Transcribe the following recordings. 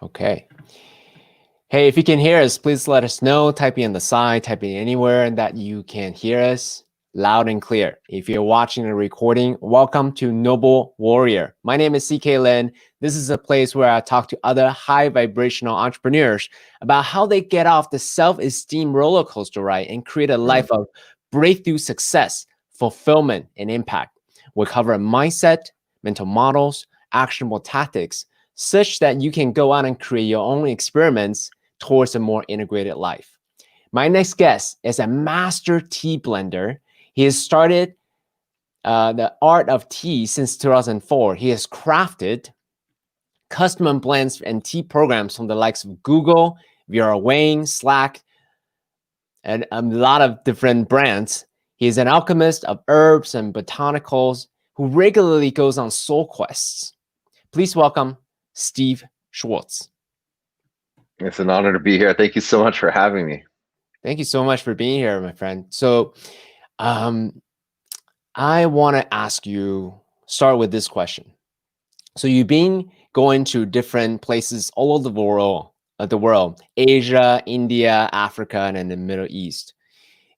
Okay. Hey, if you can hear us, please let us know. Type in on the side, type in anywhere that you can hear us loud and clear. If you're watching a recording, welcome to Noble Warrior. My name is CK Lin. This is a place where I talk to other high vibrational entrepreneurs about how they get off the self-esteem roller coaster ride and create a life of breakthrough success, fulfillment, and impact. We cover mindset, mental models, actionable tactics, such that you can go out and create your own experiments towards a more integrated life. My next guest is a master tea blender. He has started the art of tea since 2004. He has crafted custom blends and tea programs from the likes of Google, Vera Wang, Slack, and a lot of different brands. He is an alchemist of herbs and botanicals who regularly goes on soul quests. Please welcome Steve Schwartz. It's an honor to be here. Thank you so much for having me. Thank you so much for being here, my friend. So I want to ask you, start with this question. So you've been going to different places all over the world, Asia, India, Africa, and in the Middle East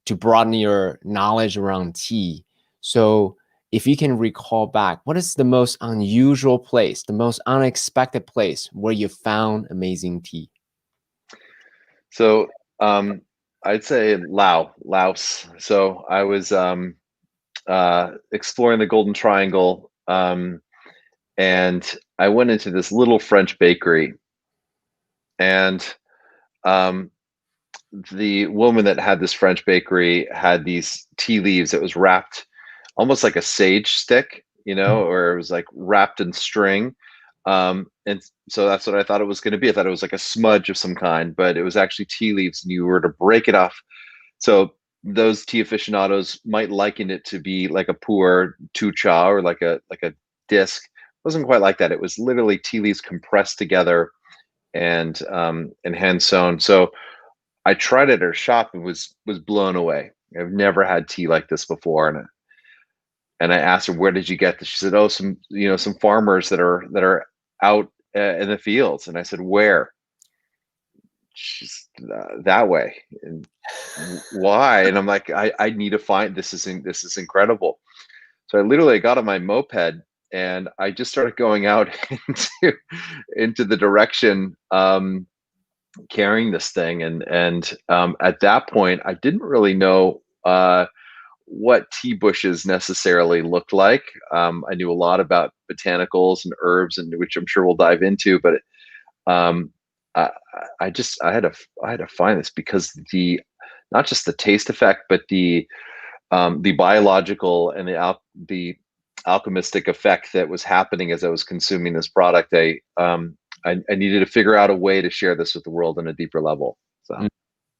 to broaden your knowledge around tea. So if you can recall back, what is the most unusual place, the most unexpected place where you found amazing tea? So I'd say Laos. So I was exploring the Golden Triangle, and I went into this little French bakery, and the woman that had this French bakery had these tea leaves that was wrapped almost like a sage stick, or it was like wrapped in string. And so that's what I thought it was going to be. I thought it was like a smudge of some kind, but it was actually tea leaves, and you were to break it off. So those tea aficionados might liken it to be like a pu'er tu cha, or like a disc. It wasn't quite like that. It was literally tea leaves compressed together and hand sewn. So I tried it at her shop and was blown away. I've never had tea like this before, and I asked her, "Where did you get this?" She said, "Oh, some farmers that are out in the fields." And I said, "Where?" She's that way. And why? And I'm like, I need to find this. This is incredible. So I literally got on my moped and I just started going out into the direction, carrying this thing. And at that point, I didn't really know what tea bushes necessarily looked like. I knew a lot about botanicals and herbs, and which I'm sure we'll dive into, but I, I had to find this because not just the taste effect, but the biological and the alchemistic effect that was happening as I was consuming this product. I needed to figure out a way to share this with the world on a deeper level. So.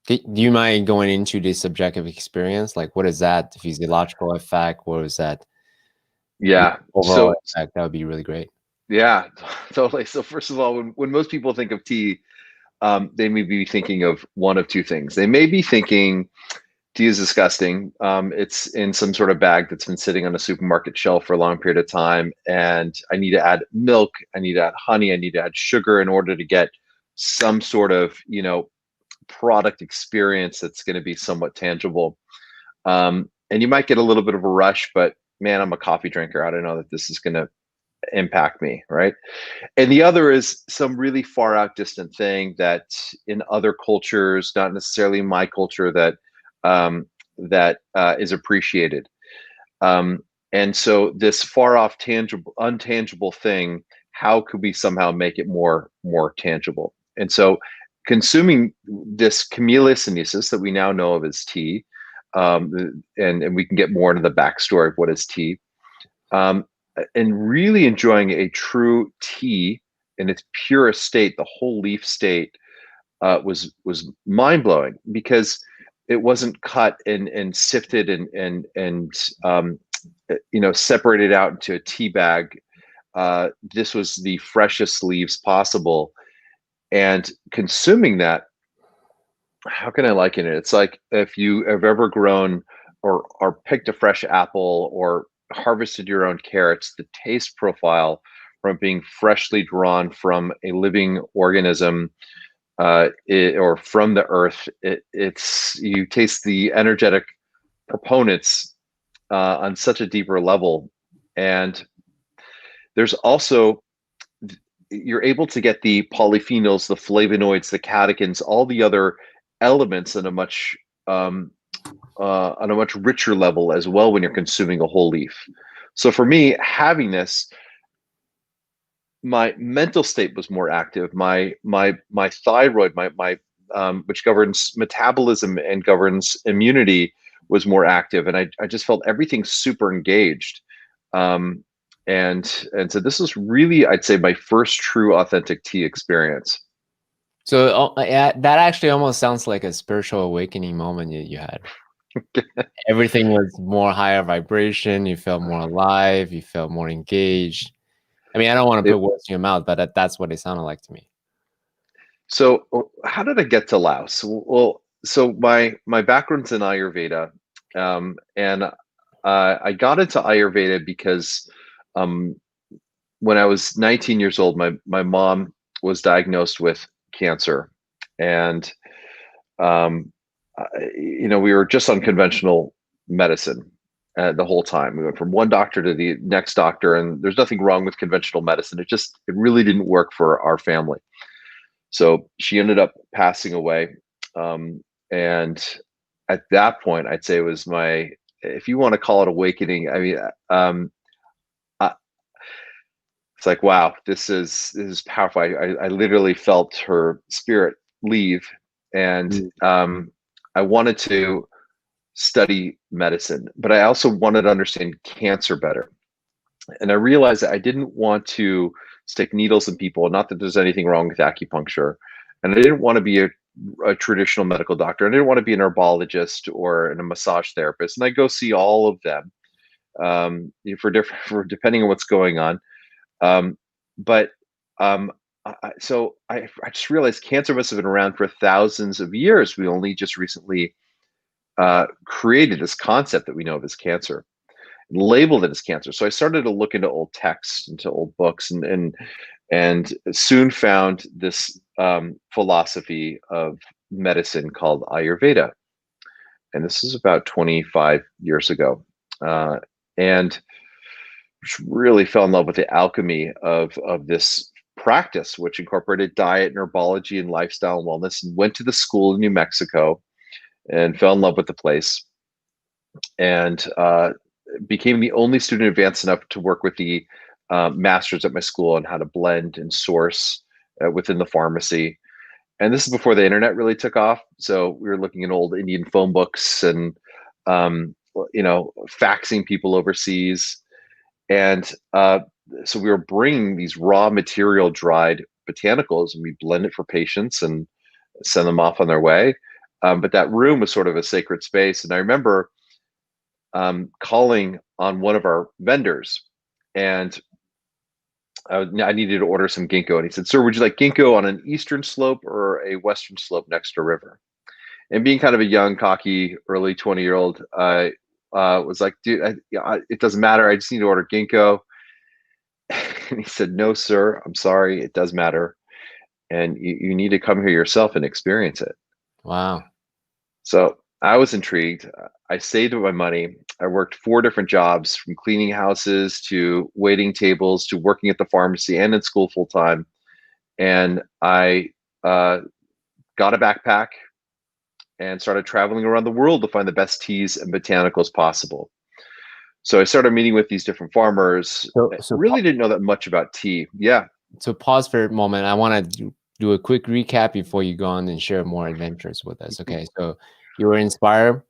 Do you mind going into the subjective experience? Like, what is that physiological effect? What is that? Yeah. Overall effect? That would be really great. Yeah, totally. So first of all, when most people think of tea, they may be thinking of one of two things. They may be thinking tea is disgusting. It's in some sort of bag that's been sitting on a supermarket shelf for a long period of time, and I need to add milk, I need to add honey, I need to add sugar in order to get some sort of product experience that's going to be somewhat tangible. And you might get a little bit of a rush, but man, I'm a coffee drinker. I don't know that this is going to impact me, right? And the other is some really far out distant thing that in other cultures, not necessarily my culture, that is appreciated. And so this far off, untangible thing, how could we somehow make it more tangible? And so consuming this camellia sinensis that we now know of as tea, and we can get more into the backstory of what is tea, and really enjoying a true tea in its purest state, the whole leaf state, was mind blowing, because it wasn't cut and sifted and separated out into a tea bag. This was the freshest leaves possible, and consuming that, how can I liken it? It's like if you have ever grown or picked a fresh apple or harvested your own carrots. The taste profile from being freshly drawn from a living organism, or from the earth. It's you taste the energetic proponents on such a deeper level, and there's also, you're able to get the polyphenols, the flavonoids, the catechins, all the other elements on a much richer level as well when you're consuming a whole leaf. So for me, having this, my mental state was more active. My thyroid, my which governs metabolism and governs immunity, was more active, and I just felt everything super engaged. And so this was really, I'd say, my first true authentic tea experience. So yeah, that actually almost sounds like a spiritual awakening moment you had. Everything was more higher vibration. You felt more alive. You felt more engaged. I mean, I don't want to put words in your mouth, but that's what it sounded like to me. So how did I get to Laos? Well, so my background's in Ayurveda, and I got into Ayurveda because when I was 19 years old, my mom was diagnosed with cancer, and we were just on conventional medicine the whole time. We went from one doctor to the next doctor, and there's nothing wrong with conventional medicine. It really didn't work for our family. So she ended up passing away. And at that point, I'd say it was my, if you want to call it awakening, I mean, it's like, wow, this is powerful. I literally felt her spirit leave, and I wanted to study medicine, but I also wanted to understand cancer better. And I realized that I didn't want to stick needles in people. Not that there's anything wrong with acupuncture. And I didn't want to be a traditional medical doctor. I didn't want to be an herbologist or a massage therapist. And I go see all of them for depending on what's going on. So I just realized cancer must have been around for thousands of years. We only just recently created this concept that we know of as cancer, labeled it as cancer. So I started to look into old texts, into old books, and soon found this philosophy of medicine called Ayurveda. And this is about 25 years ago. And really fell in love with the alchemy of this practice, which incorporated diet and herbology and lifestyle and wellness, and went to the school in New Mexico and fell in love with the place. And became the only student advanced enough to work with the masters at my school on how to blend and source within the pharmacy. And this is before the internet really took off. So we were looking at old Indian phone books and, faxing people overseas. And so we were bringing these raw material dried botanicals, and we blend it for patients and send them off on their way. But that room was sort of a sacred space. And I remember calling on one of our vendors, and I needed to order some ginkgo. And he said, "Sir, would you like ginkgo on an eastern slope or a western slope next to a river?" And being kind of a young, cocky, early 20-year-old, I was like, "Dude, it doesn't matter. I just need to order ginkgo." And he said, "No, sir, I'm sorry. It does matter. And you need to come here yourself and experience it." Wow. So I was intrigued. I saved my money. I worked 4 different jobs, from cleaning houses to waiting tables to working at the pharmacy and in school full time. And I got a backpack and started traveling around the world to find the best teas and botanicals possible. So I started meeting with these different farmers. So really didn't know that much about tea. Yeah. So pause for a moment. I want to do a quick recap before you go on and share more adventures with us. Okay. So you were inspired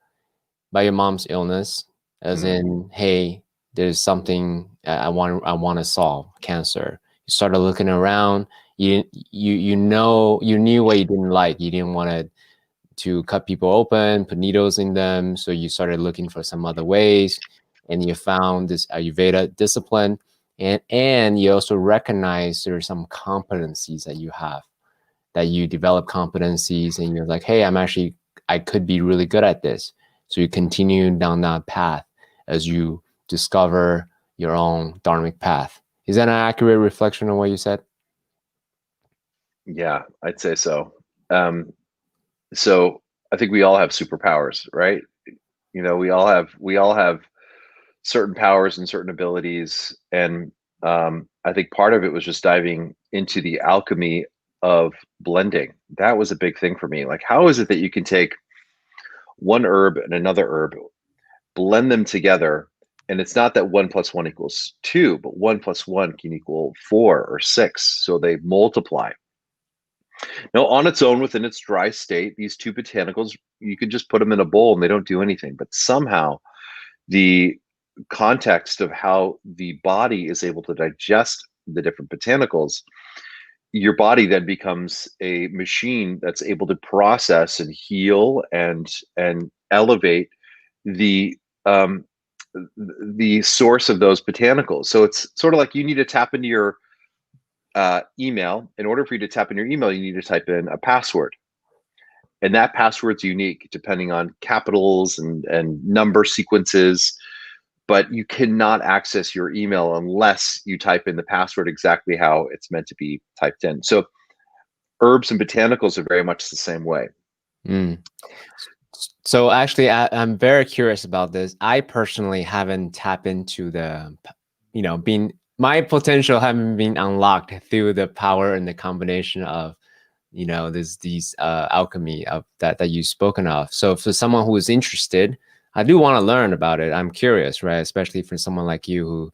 by your mom's illness, as in, hey, there's something I want to solve, cancer. You started looking around. You knew what you didn't like. You didn't want to cut people open, put needles in them. So you started looking for some other ways, and you found this Ayurveda discipline. And you also recognize there are some competencies that you have, that you develop competencies, and you're like, hey, I could be really good at this. So you continue down that path as you discover your own dharmic path. Is that an accurate reflection of what you said? Yeah, I'd say so. So I think we all have superpowers, right? You know, we all have certain powers and certain abilities, and I think part of it was just diving into the alchemy of blending. That was a big thing for me. Like, how is it that you can take one herb and another herb, blend them together, and it's not that 1 + 1 = 2, but 1 + 1 can equal 4 or 6, so they multiply. Now, on its own, within its dry state, these two botanicals, you can just put them in a bowl and they don't do anything. But somehow, the context of how the body is able to digest the different botanicals, your body then becomes a machine that's able to process and heal and elevate the um, the source of those botanicals. So it's sort of like you need to tap into your email. In order for you to tap in your email, you need to type in a password. And that password's unique depending on capitals and number sequences. But you cannot access your email unless you type in the password exactly how it's meant to be typed in. So herbs and botanicals are very much the same way. Mm. So actually, I'm very curious about this. I personally haven't tapped into the, being my potential haven't been unlocked through the power and the combination of, these alchemy of that you've spoken of. So for someone who is interested, I do want to learn about it. I'm curious, right? Especially for someone like you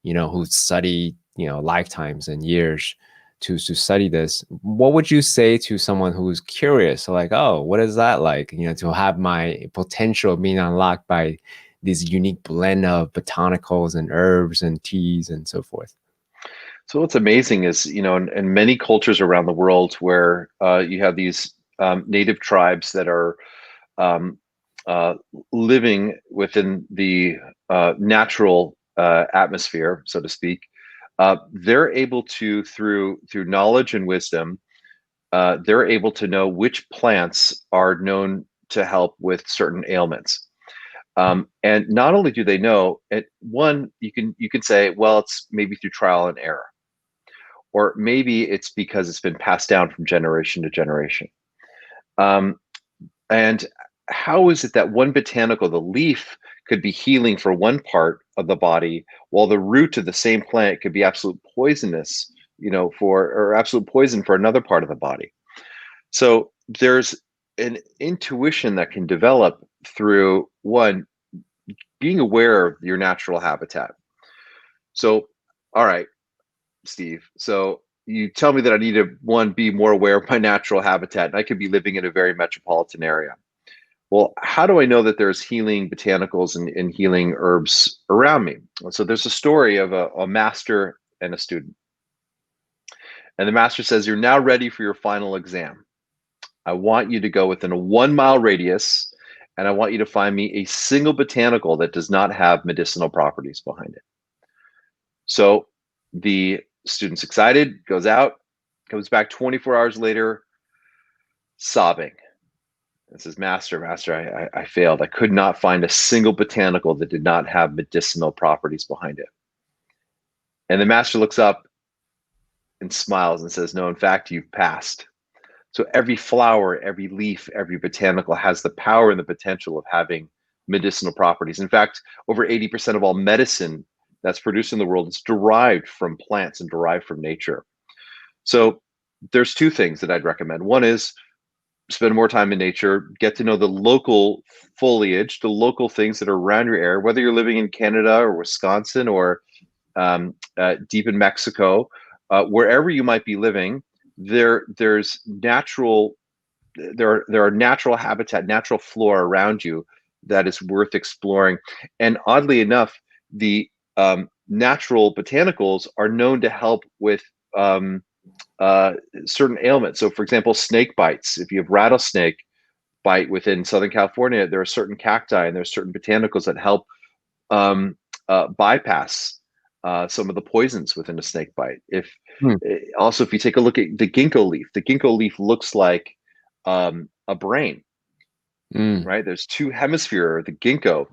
who study, lifetimes and years to study this. What would you say to someone who's curious, like, oh, what is that like? To have my potential being unlocked by this unique blend of botanicals and herbs and teas and so forth. So what's amazing is, in many cultures around the world where you have these native tribes that are um, uh, living within the natural atmosphere, so to speak, they're able to, through knowledge and wisdom, they're able to know which plants are known to help with certain ailments. And not only do they know it, one, you can say, well, it's maybe through trial and error, or maybe it's because it's been passed down from generation to generation. Um, and how is it that one botanical, the leaf, could be healing for one part of the body, while the root of the same plant could be absolute poisonous, or absolute poison for another part of the body? So there's an intuition that can develop through one, being aware of your natural habitat. So, all right, Steve. So you tell me that I need to, one, be more aware of my natural habitat, and I could be living in a very metropolitan area. Well, how do I know that there's healing botanicals and healing herbs around me? So there's a story of a master and a student. And the master says, you're now ready for your final exam. I want you to go within a 1 mile radius, and I want you to find me a single botanical that does not have medicinal properties behind it. So the student's excited, goes out, comes back 24 hours later, sobbing. And says, Master, I failed. I could not find a single botanical that did not have medicinal properties behind it. And the master looks up and smiles and says, no, in fact, you've passed. So every flower, every leaf, every botanical has the power and the potential of having medicinal properties. In fact, over 80% of all medicine that's produced in the world is derived from plants and derived from nature. So there's two things that I'd recommend. One is spend more time in nature, get to know the local foliage, the local things that are around your area, whether you're living in Canada or Wisconsin or deep in Mexico, wherever you might be living, there are natural habitat, natural flora around you that is worth exploring. And oddly enough, the natural botanicals are known to help with certain ailments. So, for example, snake bites. If you have rattlesnake bite within Southern California, there are certain cacti and there are certain botanicals that help bypass some of the poisons within a snake bite. Hmm. Also, if you take a look at the ginkgo leaf looks like a brain, Mm. right? There's two hemisphere, the ginkgo,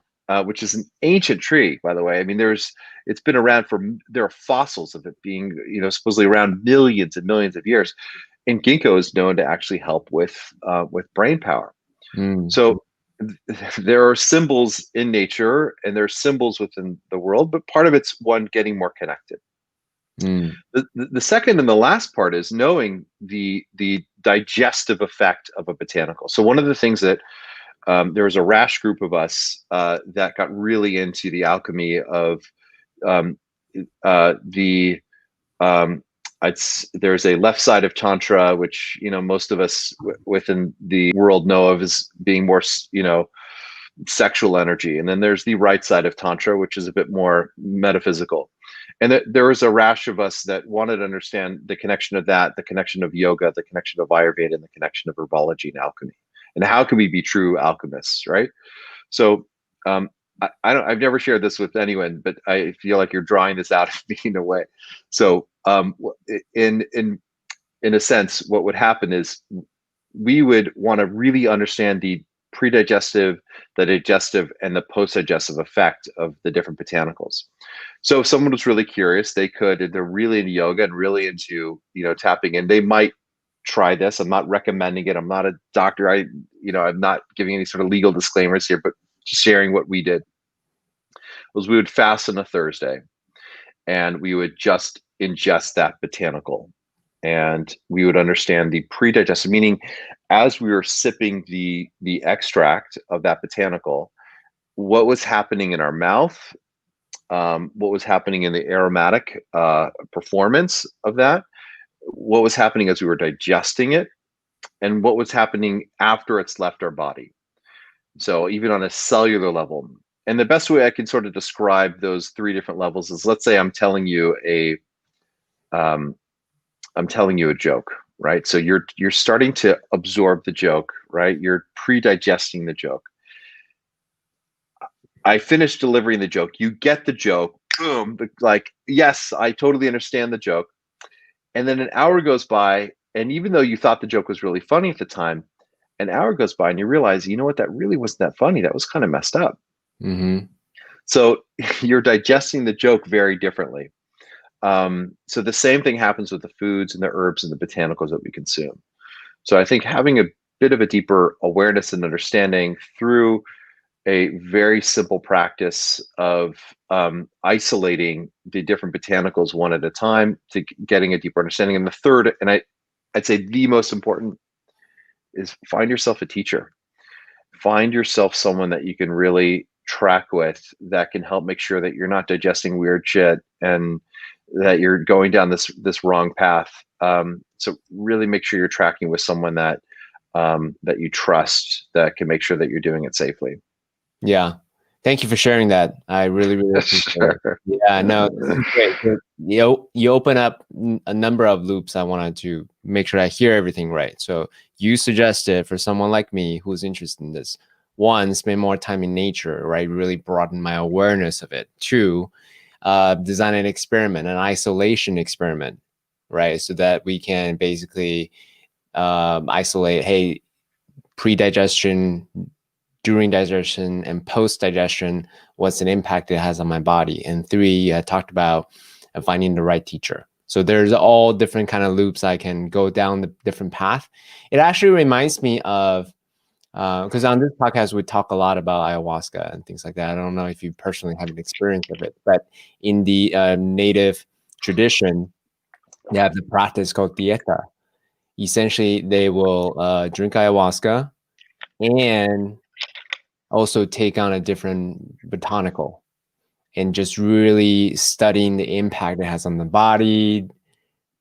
which is an ancient tree, by the way. I mean, it's been around there are fossils of it being, supposedly around millions and millions of years. And ginkgo is known to actually help with brain power. Mm. So there are symbols in nature and there are symbols within the world, but part of it's one, getting more connected. Mm. The second and the last part is knowing the digestive effect of a botanical. So one of the things that there was a rash group of us that got really into the alchemy of the there's a left side of tantra, which most of us within the world know of as being more sexual energy, and then there's the right side of tantra, which is a bit more metaphysical. And there was a rash of us that wanted to understand the connection of that, the connection of yoga, the connection of Ayurveda, and the connection of herbology and alchemy, and how can we be true alchemists, right? So I've never shared this with anyone, but I feel like you're drawing this out of me in a way. So in a sense, what would happen is we would want to really understand the predigestive, the digestive, and the post-digestive effect of the different botanicals. So if someone was really curious, they're really into yoga and really into tapping in, they might try this. I'm not recommending it. I'm not a doctor. I'm not giving any sort of legal disclaimers here, but just sharing what we did was we would fast on a Thursday and we would just ingest that botanical, and we would understand the predigestive, meaning as we were sipping the extract of that botanical, what was happening in our mouth, what was happening in the aromatic performance of that, what was happening as we were digesting it, and what was happening after it's left our body. So even on a cellular level. And the best way I can sort of describe those three different levels is, let's say I'm telling you a joke, right? So you're starting to absorb the joke, right? You're pre-digesting the joke. I finished delivering the joke. You get the joke. Boom. Like, yes, I totally understand the joke. And then an hour goes by, and even though you thought the joke was really funny at the time, an hour goes by and you realize, you know what, that really wasn't that funny. That was kind of messed up. Mm-hmm. So you're digesting the joke very differently. So the same thing happens with the foods and the herbs and the botanicals that we consume. So I think having a bit of a deeper awareness and understanding through a very simple practice of isolating the different botanicals one at a time to getting a deeper understanding. And the third, and I'd say the most important, is find yourself a teacher. Find yourself someone that you can really track with, that can help make sure that you're not digesting weird shit and that you're going down this wrong path. So really make sure you're tracking with someone that that you trust, that can make sure that you're doing it safely. Yeah. Thank you for sharing that. I really, really appreciate it. Yeah, no, this is great. You open up a number of loops. I wanted to make sure I hear everything right. So you suggested for someone like me who's interested in this, one, spend more time in nature, right? Really broaden my awareness of it. Two, design an experiment, an isolation experiment, right? So that we can basically isolate, hey, pre-digestion, during digestion, and post-digestion, what's an impact it has on my body. And three, I talked about finding the right teacher. So there's all different kind of loops I can go down the different path. It actually reminds me of, because on this podcast, we talk a lot about ayahuasca and things like that. I don't know if you personally have an experience of it, but in the native tradition, they have the practice called dieta. Essentially, they will drink ayahuasca and also take on a different botanical and just really studying the impact it has on the body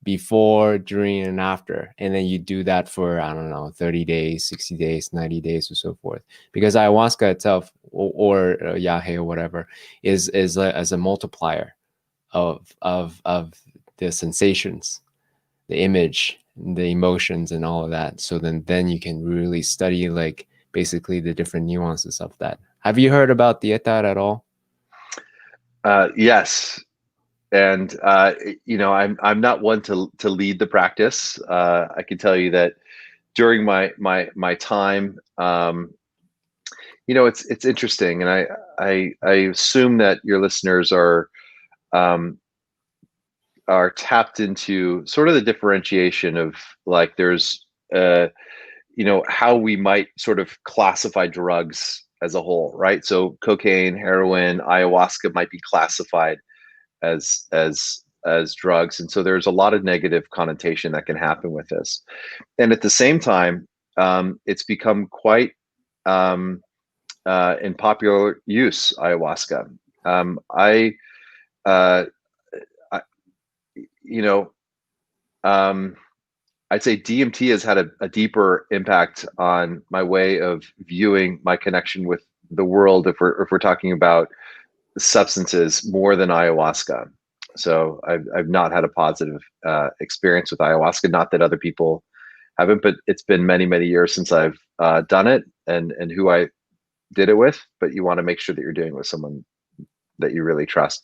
before, during, and after. And then you do that for, I don't know, 30 days, 60 days, 90 days, or so forth. Because ayahuasca itself, or yahe or whatever, is as a multiplier of the sensations, the image, the emotions, and all of that. So then you can really study like basically the different nuances of that. Have you heard about dieta at all? Yes, and I'm not one to lead the practice. I can tell you that during my time, It's interesting, and I assume that your listeners um, are tapped into sort of the differentiation of, like, there's how we might sort of classify drugs as a whole, right? So cocaine, heroin, ayahuasca might be classified as drugs, and so there's a lot of negative connotation that can happen with this. And at the same time, it's become quite in popular use, ayahuasca. I, uh, I, you know, I'd say DMT has had a deeper impact on my way of viewing my connection with the world, if we're talking about substances, more than ayahuasca. So I've not had a positive experience with ayahuasca. Not that other people haven't, but it's been many, many years since I've done it, and who I did it with. But you want to make sure that you're doing it with someone that you really trust.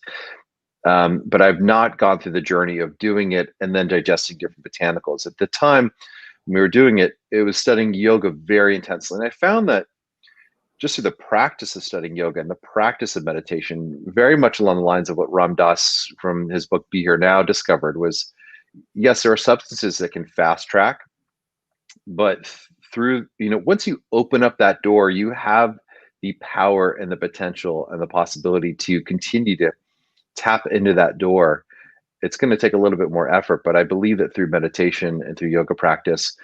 But I've not gone through the journey of doing it and then digesting different botanicals. At the time when we were doing it, it was studying yoga very intensely. And I found that just through the practice of studying yoga and the practice of meditation, very much along the lines of what Ram Dass from his book Be Here Now discovered, was, yes, there are substances that can fast track, but through, once you open up that door, you have the power and the potential and the possibility to continue to tap into that door. It's going to take a little bit more effort, but I believe that through meditation and through yoga practice,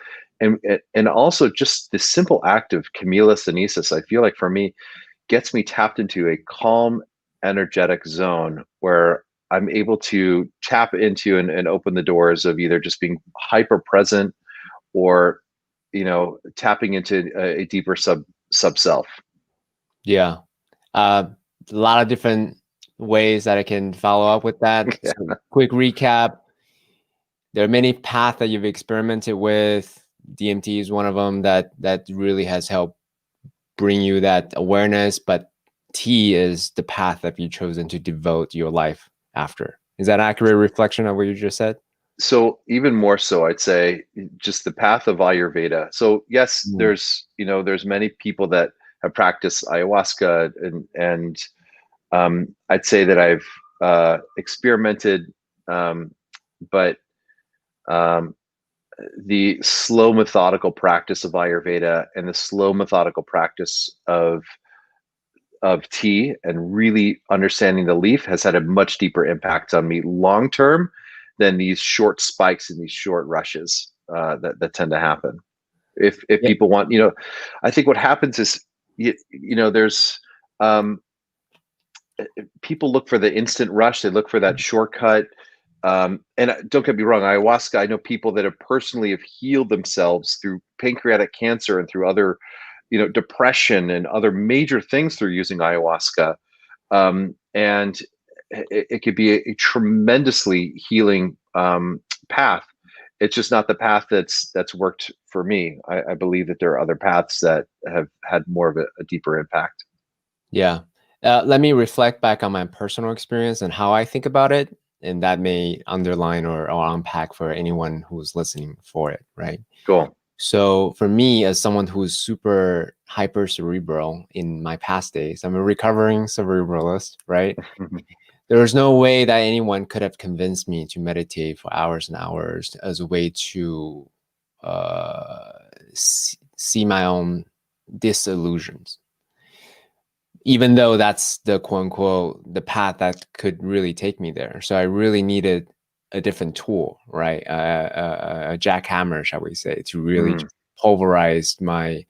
and also just the simple act of chemiostanesis, I feel like for me, gets me tapped into a calm, energetic zone where I'm able to tap into and open the doors of either just being hyper present or, tapping into a deeper sub self. Yeah. A lot of different ways that I can follow up with that. Yeah. So quick recap. There are many paths that you've experimented with. DMT is one of them that really has helped bring you that awareness, but tea is the path that you've chosen to devote your life after. Is that an accurate reflection of what you just said? So even more so, I'd say just the path of Ayurveda. So yes, there's many people that have practiced ayahuasca, and I'd say that I've experimented, but the slow methodical practice of Ayurveda and the slow methodical practice of tea and really understanding the leaf has had a much deeper impact on me long term than these short spikes and these short rushes that tend to happen. If people want, I think what happens is, there's people look for the instant rush. They look for that shortcut. And don't get me wrong, ayahuasca, I know people that have personally have healed themselves through pancreatic cancer and through other, depression and other major things through using ayahuasca. And it could be a tremendously healing path. It's just not the path that's worked for me. I believe that there are other paths that have had more of a deeper impact. Yeah. Let me reflect back on my personal experience and how I think about it. And that may underline or unpack for anyone who's listening for it, right? Cool. So for me, as someone who's super hyper cerebral in my past days, I'm a recovering cerebralist, right? There was no way that anyone could have convinced me to meditate for hours and hours as a way to see my own disillusions. Even though that's the quote unquote the path that could really take me there. So I really needed a different tool, right? A jackhammer, shall we say, to really just pulverize my,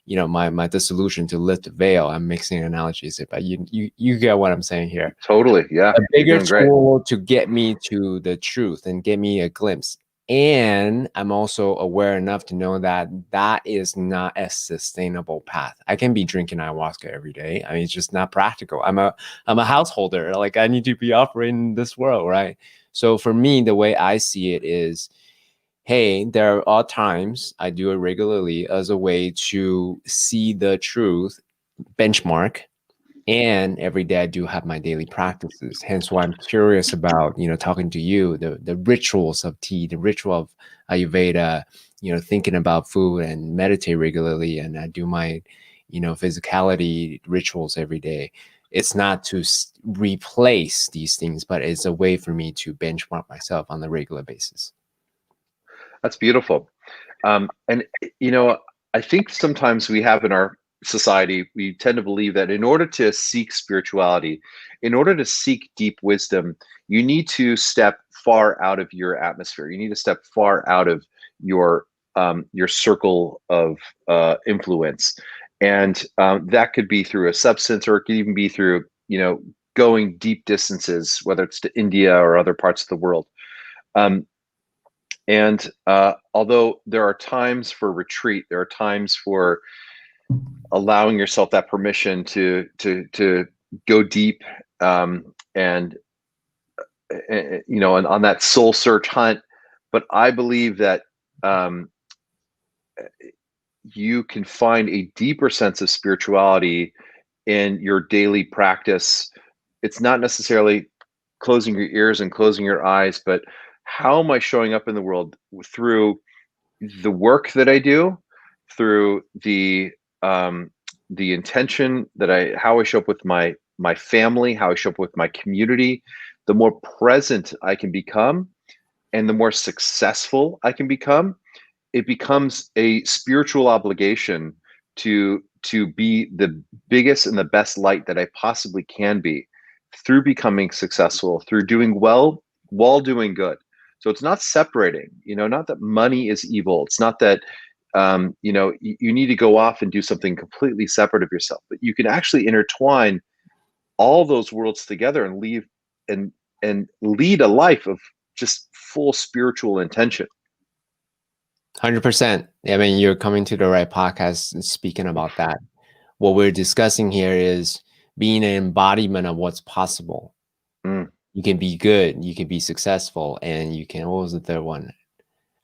my dissolution, to lift the veil. I'm mixing analogies, but you get what I'm saying here. Totally, yeah. A bigger tool to get me to the truth and get me a glimpse. And I'm also aware enough to know that that is not a sustainable path. I can be drinking ayahuasca every day. I mean, it's just not practical. I'm a householder. Like, I need to be operating in this world, right? So for me, the way I see it is, hey, there are times I do it regularly as a way to see the truth, benchmark, and every day I do have my daily practices. Hence why I'm curious about, talking to you, the rituals of tea, the ritual of Ayurveda, thinking about food and meditate regularly. And I do my, physicality rituals every day. It's not to replace these things, but it's a way for me to benchmark myself on a regular basis. That's beautiful. And I think sometimes we have in our society, we tend to believe that in order to seek spirituality, in order to seek deep wisdom, you need to step far out of your atmosphere. You need to step far out of your circle of influence, and that could be through a substance, or it could even be through going deep distances, whether it's to India or other parts of the world. And although there are times for retreat, there are times for allowing yourself that permission to go deep, and on that soul search hunt. But I believe that you can find a deeper sense of spirituality in your daily practice. It's not necessarily closing your ears and closing your eyes, but how am I showing up in the world through the work that I do, through the intention that how I show up with my family, how I show up with my community. The more present I can become, and the more successful I can become, it becomes a spiritual obligation to be the biggest and the best light that I possibly can be, through becoming successful, through doing well while doing good. So it's not separating, not that money is evil. It's not that, you need to go off and do something completely separate of yourself, but you can actually intertwine all those worlds together and lead a life of just full spiritual intention. 100%. I mean, you're coming to the right podcast and speaking about that. What we're discussing here is being an embodiment of what's possible. You can be good, you can be successful, and you can, what was the third one?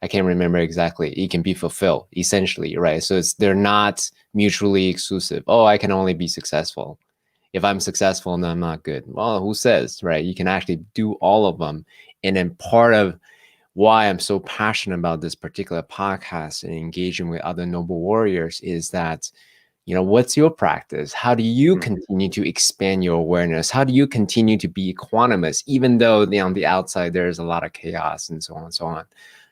I can't remember exactly. You can be fulfilled, essentially, right? So they're not mutually exclusive. Oh, I can only be successful. If I'm successful and I'm not good, well, who says, right? You can actually do all of them. And then part of why I'm so passionate about this particular podcast and engaging with other noble warriors is that, what's your practice? How do you continue to expand your awareness? How do you continue to be equanimous, even though on the outside there's a lot of chaos and so on and so on?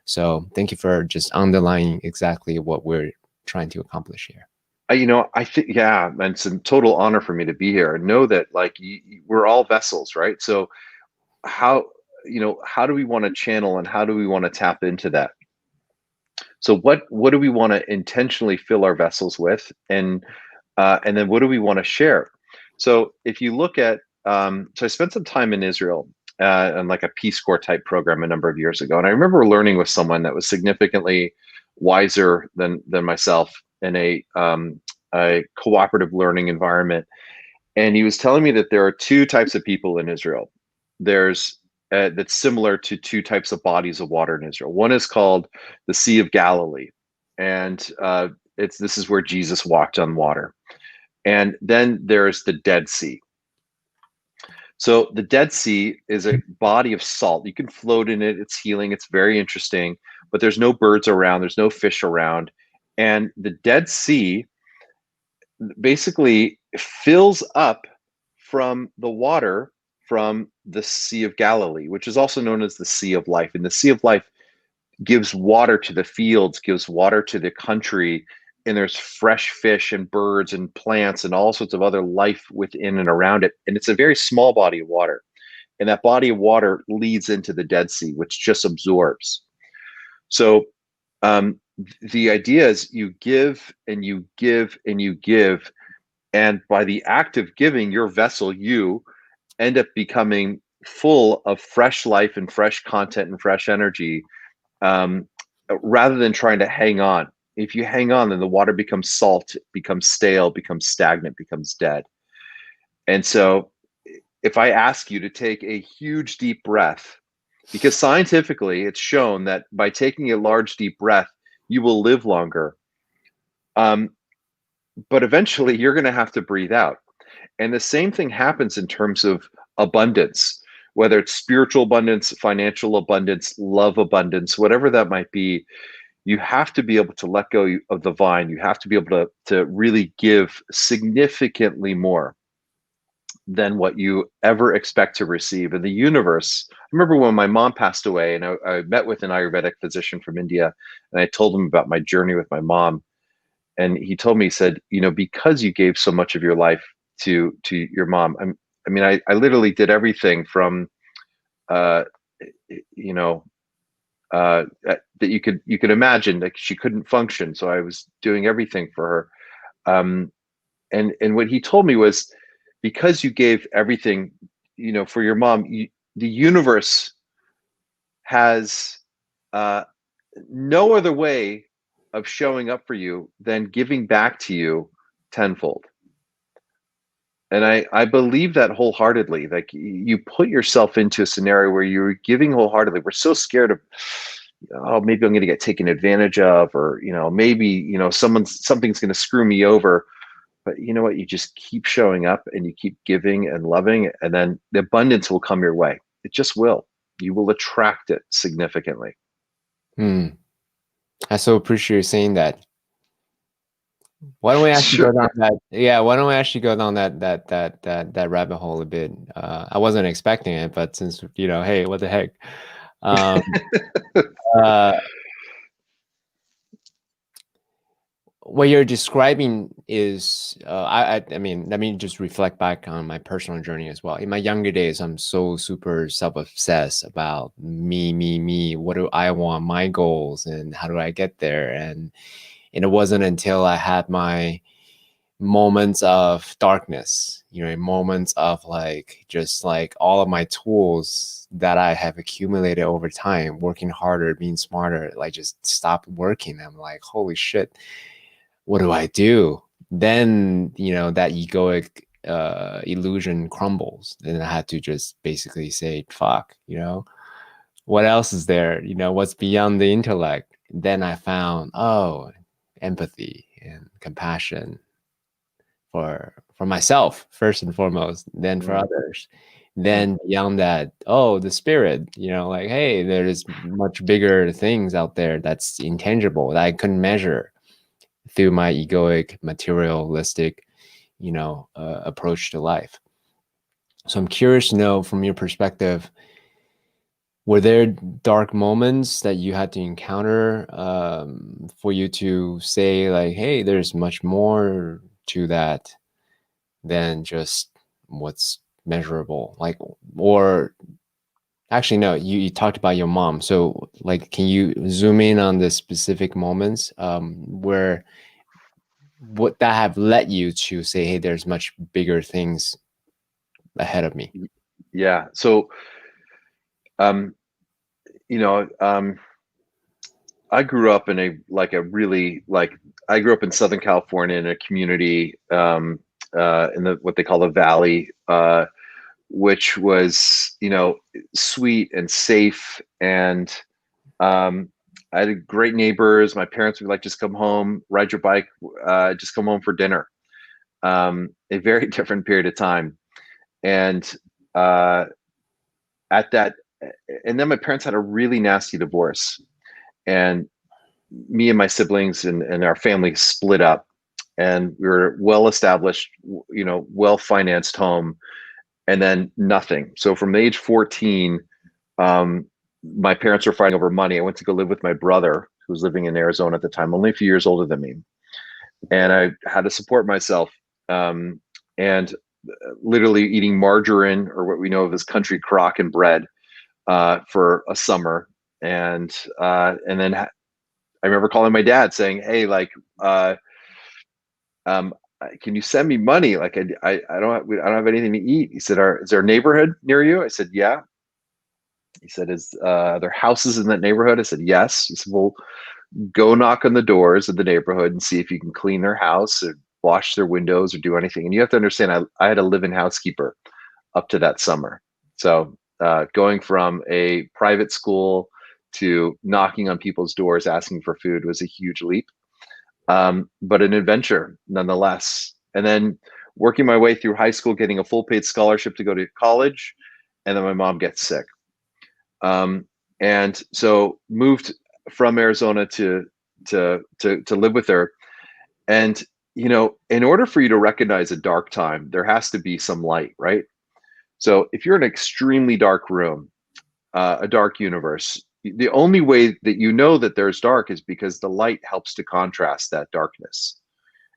So thank you for just underlining exactly what we're trying to accomplish here. I think, yeah, and it's a total honor for me to be here and know that, like, we're all vessels, right? So how do we want to channel, and how do we want to tap into that? So what do we want to intentionally fill our vessels with, and then what do we want to share? So if you look at, so I spent some time in Israel on like a Peace Corps type program a number of years ago, and I remember learning with someone that was significantly wiser than myself in a cooperative learning environment, and he was telling me that there are two types of people in Israel. There's that's similar to two types of bodies of water in Israel. One is called the Sea of Galilee, and this is where Jesus walked on water. And then there's the Dead Sea. So the Dead Sea is a body of salt. You can float in it. It's healing. It's very interesting, but there's no birds around. There's no fish around. And the Dead Sea basically fills up from the water from the Sea of Galilee, which is also known as the Sea of Life. And the Sea of Life gives water to the fields, gives water to the country, and there's fresh fish and birds and plants and all sorts of other life within and around it. And it's a very small body of water. And that body of water leads into the Dead Sea, which just absorbs. So the idea is you give and you give and you give. And by the act of giving, your vessel, you end up becoming full of fresh life and fresh content and fresh energy, rather than trying to hang on. If you hang on, then the water becomes salt, becomes stale, becomes stagnant, becomes dead. And so if I ask you to take a huge deep breath, because scientifically it's shown that by taking a large deep breath, you will live longer. But eventually you're going to have to breathe out. And the same thing happens in terms of abundance, whether it's spiritual abundance, financial abundance, love abundance, whatever that might be. you have to be able to let go of the vine. You have to be able to really give significantly more than what you ever expect to receive. In the universe, I remember when my mom passed away, and I met with an Ayurvedic physician from India, and I told him about my journey with my mom. And he told me, he said, because you gave so much of your life to your mom, I literally did everything from, uh, you know, that you could imagine. Like, she couldn't function, so I was doing everything for her. And what he told me was, because you gave everything, for your mom, the universe has uh, no other way of showing up for you than giving back to you tenfold. And I believe that wholeheartedly. Like, you put yourself into a scenario where you're giving wholeheartedly. We're so scared of, oh, maybe I'm going to get taken advantage of, or maybe something's going to screw me over. But you know what? You just keep showing up, and you keep giving and loving, and then the abundance will come your way. It just will. You will attract it significantly. I so appreciate you saying that. Why don't we actually Sure. go down that? Yeah, why don't we actually go down that rabbit hole a bit? I wasn't expecting it, but since hey, what the heck? Um, uh, what you're describing is, I mean, let me just reflect back on my personal journey as well. In my younger days, I'm so super self-obsessed about me. What do I want? My goals, and how do I get there? And it wasn't until I had my moments of darkness, moments of just all of my tools that I have accumulated over time, working harder, being smarter, just stopped working. I'm like, holy shit, what do I do? Then, that egoic illusion crumbles. And I had to just basically say, fuck, what else is there? What's beyond the intellect? Then I found, oh, empathy and compassion for myself first and foremost, then for others, then beyond that, oh, the spirit, hey, there's much bigger things out there that's intangible that I couldn't measure through my egoic materialistic approach to life. So I'm curious to know, from your perspective, were there dark moments that you had to encounter for you to say hey, there's much more to that than just what's measurable? Or actually, no, you talked about your mom. So can you zoom in on the specific moments where what that have led you to say, hey, there's much bigger things ahead of me? Yeah. So, um, you know, um, I grew up in I grew up in Southern California in a community, in what they call the Valley, which was, sweet and safe. And I had great neighbors. My parents would just come home, ride your bike, just come home for dinner. A very different period of time. And at that, and then my parents had a really nasty divorce, and me and my siblings and our family split up, and we were well established, well financed home, and then nothing. So from age 14, my parents were fighting over money. I went to go live with my brother, who was living in Arizona at the time, only a few years older than me, and I had to support myself, and literally eating margarine, or what we know of as country crock, and bread for a summer. And then I remember calling my dad saying, hey, can you send me money? I don't have anything to eat. He said, is there a neighborhood near you? I said, yeah. He said, is there houses in that neighborhood? I said, yes. He said, well, go knock on the doors of the neighborhood and see if you can clean their house or wash their windows or do anything. And you have to understand, I had a live-in housekeeper up to that summer. So going from a private school to knocking on people's doors asking for food was a huge leap, but an adventure nonetheless. And then working my way through high school, getting a full paid scholarship to go to college, and then my mom gets sick. And so moved from Arizona to to live with her. And you know, in order for you to recognize a dark time, there has to be some light, right? So if you're in an extremely dark room, a dark universe, the only way that you know that there's dark is because the light helps to contrast that darkness.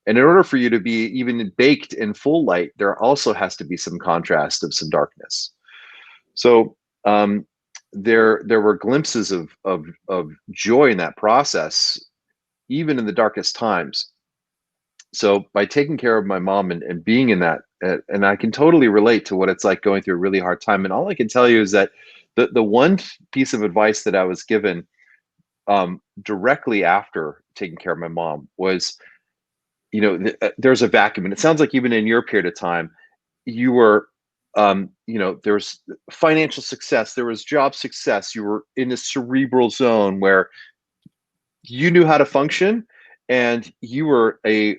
And in order for you to be even baked in full light, there also has to be some contrast of some darkness. So there were glimpses of joy in that process, even in the darkest times. So by taking care of my mom and being in that, and I can totally relate to what it's like going through a really hard time. And all I can tell you is that the one piece of advice that I was given directly after taking care of my mom was, you know, there's a vacuum, and it sounds like even in your period of time, you were, you know, there was financial success, there was job success, you were in a cerebral zone where you knew how to function, and you were a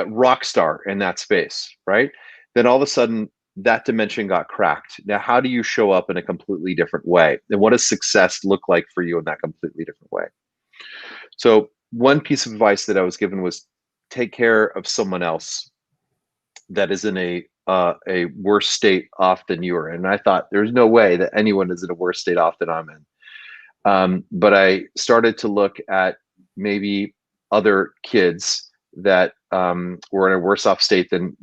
rock star in that space, right? Then all of a sudden, that dimension got cracked. Now, how do you show up in a completely different way? And what does success look like for you in that completely different way? So, one piece of advice that I was given was take care of someone else that is in a worse state off than you are. And I thought there's no way that anyone is in a worse state off than I'm in. But I started to look at maybe other kids that were in a worse off state than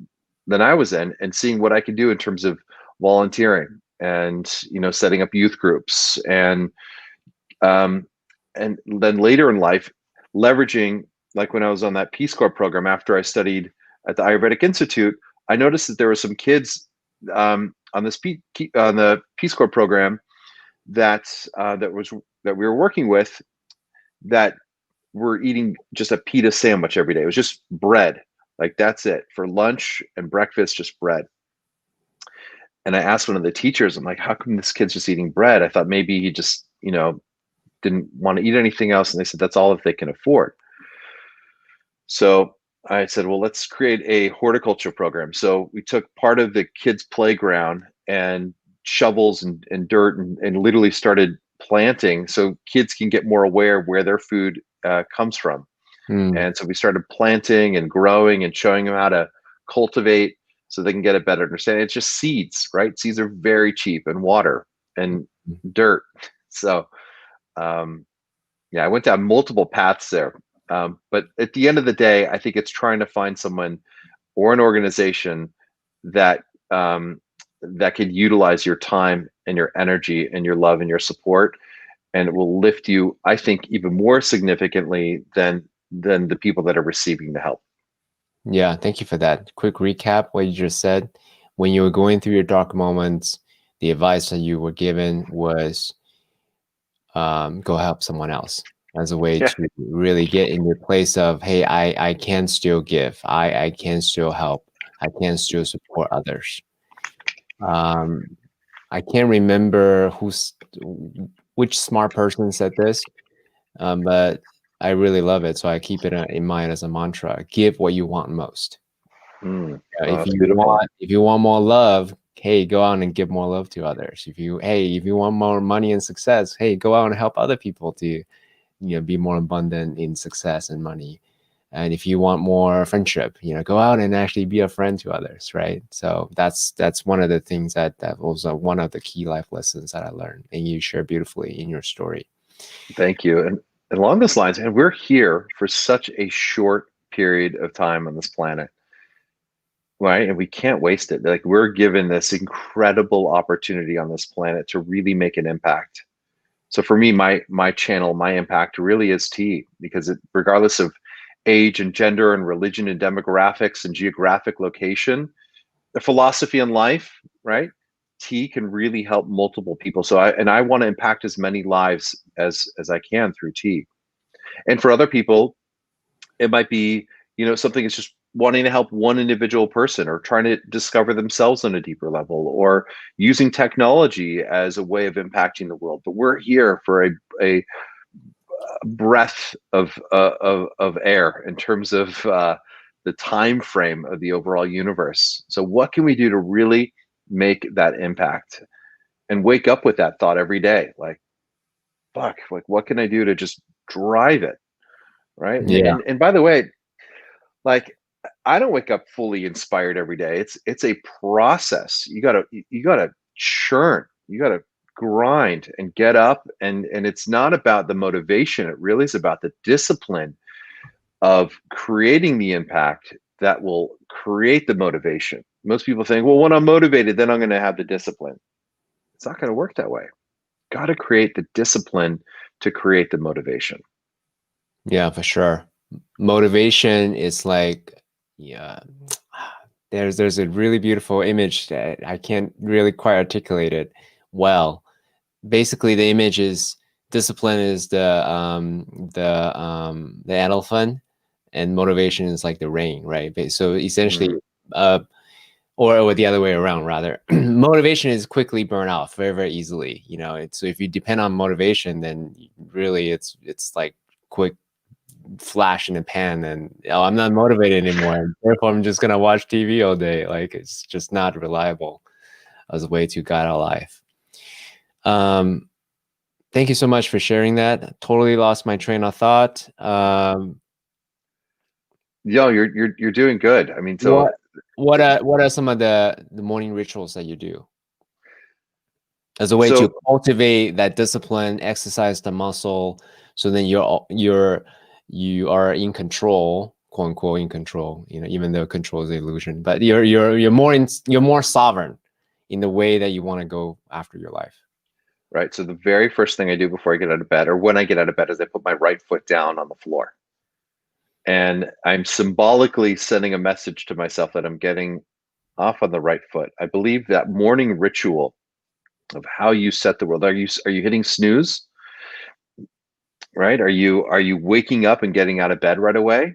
I was in, and seeing what I could do in terms of volunteering and, you know, setting up youth groups, um, and then later in life leveraging, like when I was on that Peace Corps program after I studied at the Ayurvedic Institute, I noticed that there were some kids on the Peace Corps program that that we were working with that were eating just a pita sandwich every day. It was just bread. Like that's it for lunch and breakfast, just bread. And I asked one of the teachers, I'm like, how come this kid's just eating bread? I thought maybe he just, you know, didn't want to eat anything else. And they said, that's all that they can afford. So I said, well, let's create a horticulture program. So we took part of the kids' playground and shovels and dirt and literally started planting so kids can get more aware of where their food comes from. And so we started planting and growing and showing them how to cultivate so they can get a better understanding. It's just seeds, right? Seeds are very cheap, and water and dirt. So yeah, I went down multiple paths there. But at the end of the day, I think it's trying to find someone or an organization that that could utilize your time and your energy and your love and your support, and it will lift you, I think, even more significantly than the people that are receiving the help. Yeah, thank you for that. Quick recap what you just said. When you were going through your dark moments, the advice that you were given was go help someone else as a way Yeah. to really get in your place of, hey, I can still give. I can still help. I can still support others. I can't remember which smart person said this, but I really love it. So I keep it in mind as a mantra. Give what you want most. Oh, If that's you beautiful. want more love, hey, go out and give more love to others. If you want more money and success, hey, go out and help other people to, you know, be more abundant in success and money. And if you want more friendship, you know, go out and actually be a friend to others, right? So that's one of the things that was one of the key life lessons that I learned, and you share beautifully in your story. Thank you. And along those lines, and we're here for such a short period of time on this planet, right? And we can't waste it. Like, we're given this incredible opportunity on this planet to really make an impact. So for me, my channel, my impact really is tea, because regardless of age and gender and religion and demographics and geographic location, the philosophy in life, right? Tea can really help multiple people. So I want to impact as many lives as I can through tea. And for other people, it might be, you know, something that's just wanting to help one individual person, or trying to discover themselves on a deeper level, or using technology as a way of impacting the world. But we're here for a breath of air in terms of the time frame of the overall universe. So what can we do to really make that impact, and wake up with that thought every day? Like, fuck, like what can I do to just drive it? right? Yeah. And by the way, like, I don't wake up fully inspired every day. It's a process. You gotta churn. You gotta grind and get up, and it's not about the motivation. It really is about the discipline of creating the impact that will create the motivation. Most people think, well, when I'm motivated, then I'm going to have the discipline. It's not going to work that way. Got to create the discipline to create the motivation. Yeah, for sure. Motivation is like, yeah, there's a really beautiful image that I can't really quite articulate it well. Basically, the image is discipline is the elephant, and motivation is like the rain, right? So essentially, or the other way around, rather. Motivation is quickly burn off very, very easily. So if you depend on motivation, then really it's like quick flash in the pan, and I'm not motivated anymore. Therefore, I'm just gonna watch TV all day. Like, it's just not reliable as a way to guide our life. Thank you so much for sharing that. Totally lost my train of thought. You're doing good. I mean, so what are some of the morning rituals that you do as a way to so cultivate that discipline, exercise the muscle, so then you are in control, quote unquote, in control. Even though control is an illusion, but you're more sovereign in the way that you want to go after your life. right. So the very first thing I do before I get out of bed, or when I get out of bed, is I put my right foot down on the floor. And I'm symbolically sending a message to myself that I'm getting off on the right foot. I believe that morning ritual of how you set the world. Are you hitting snooze? Right? Are you waking up and getting out of bed right away?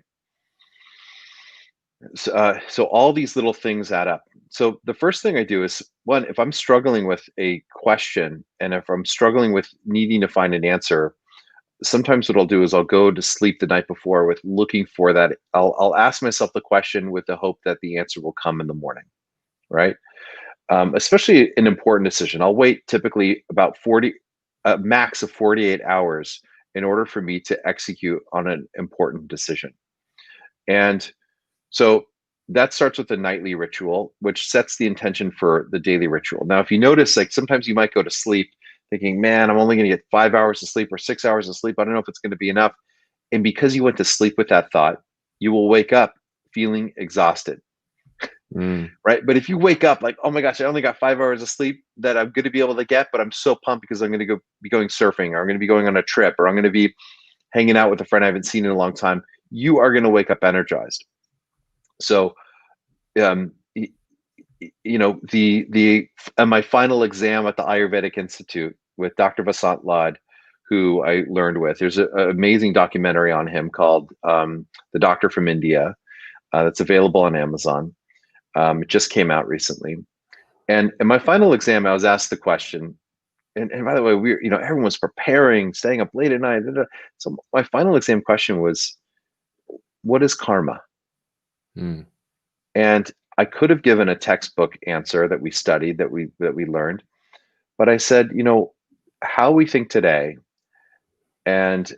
So all these little things add up. So the first thing I do is, one, if I'm struggling with a question and if I'm struggling with needing to find an answer, sometimes what I'll do is I'll go to sleep the night before with looking for that. I'll ask myself the question with the hope that the answer will come in the morning, right? Especially an important decision. I'll wait typically about 40, max of 48 hours in order for me to execute on an important decision. And so that starts with the nightly ritual, which sets the intention for the daily ritual. Now, if you notice, like, sometimes you might go to sleep thinking, man, I'm only going to get 5 hours of sleep or 6 hours of sleep. I don't know if it's going to be enough. And because you went to sleep with that thought, you will wake up feeling exhausted. Right. But if you wake up like, oh my gosh, I only got 5 hours of sleep that I'm going to be able to get, but I'm so pumped because I'm going to be going surfing, or I'm going to be going on a trip, or I'm going to be hanging out with a friend I haven't seen in a long time, you are going to wake up energized. So, my final exam at the Ayurvedic Institute with Dr. Vasant Lad, who I learned with, there's an amazing documentary on him called The Doctor from India, that's available on Amazon. It just came out recently. And in my final exam, I was asked the question, and by the way, everyone was preparing, staying up late at night. So my final exam question was, what is karma? And I could have given a textbook answer that we studied, that we learned, but I said, how we think today and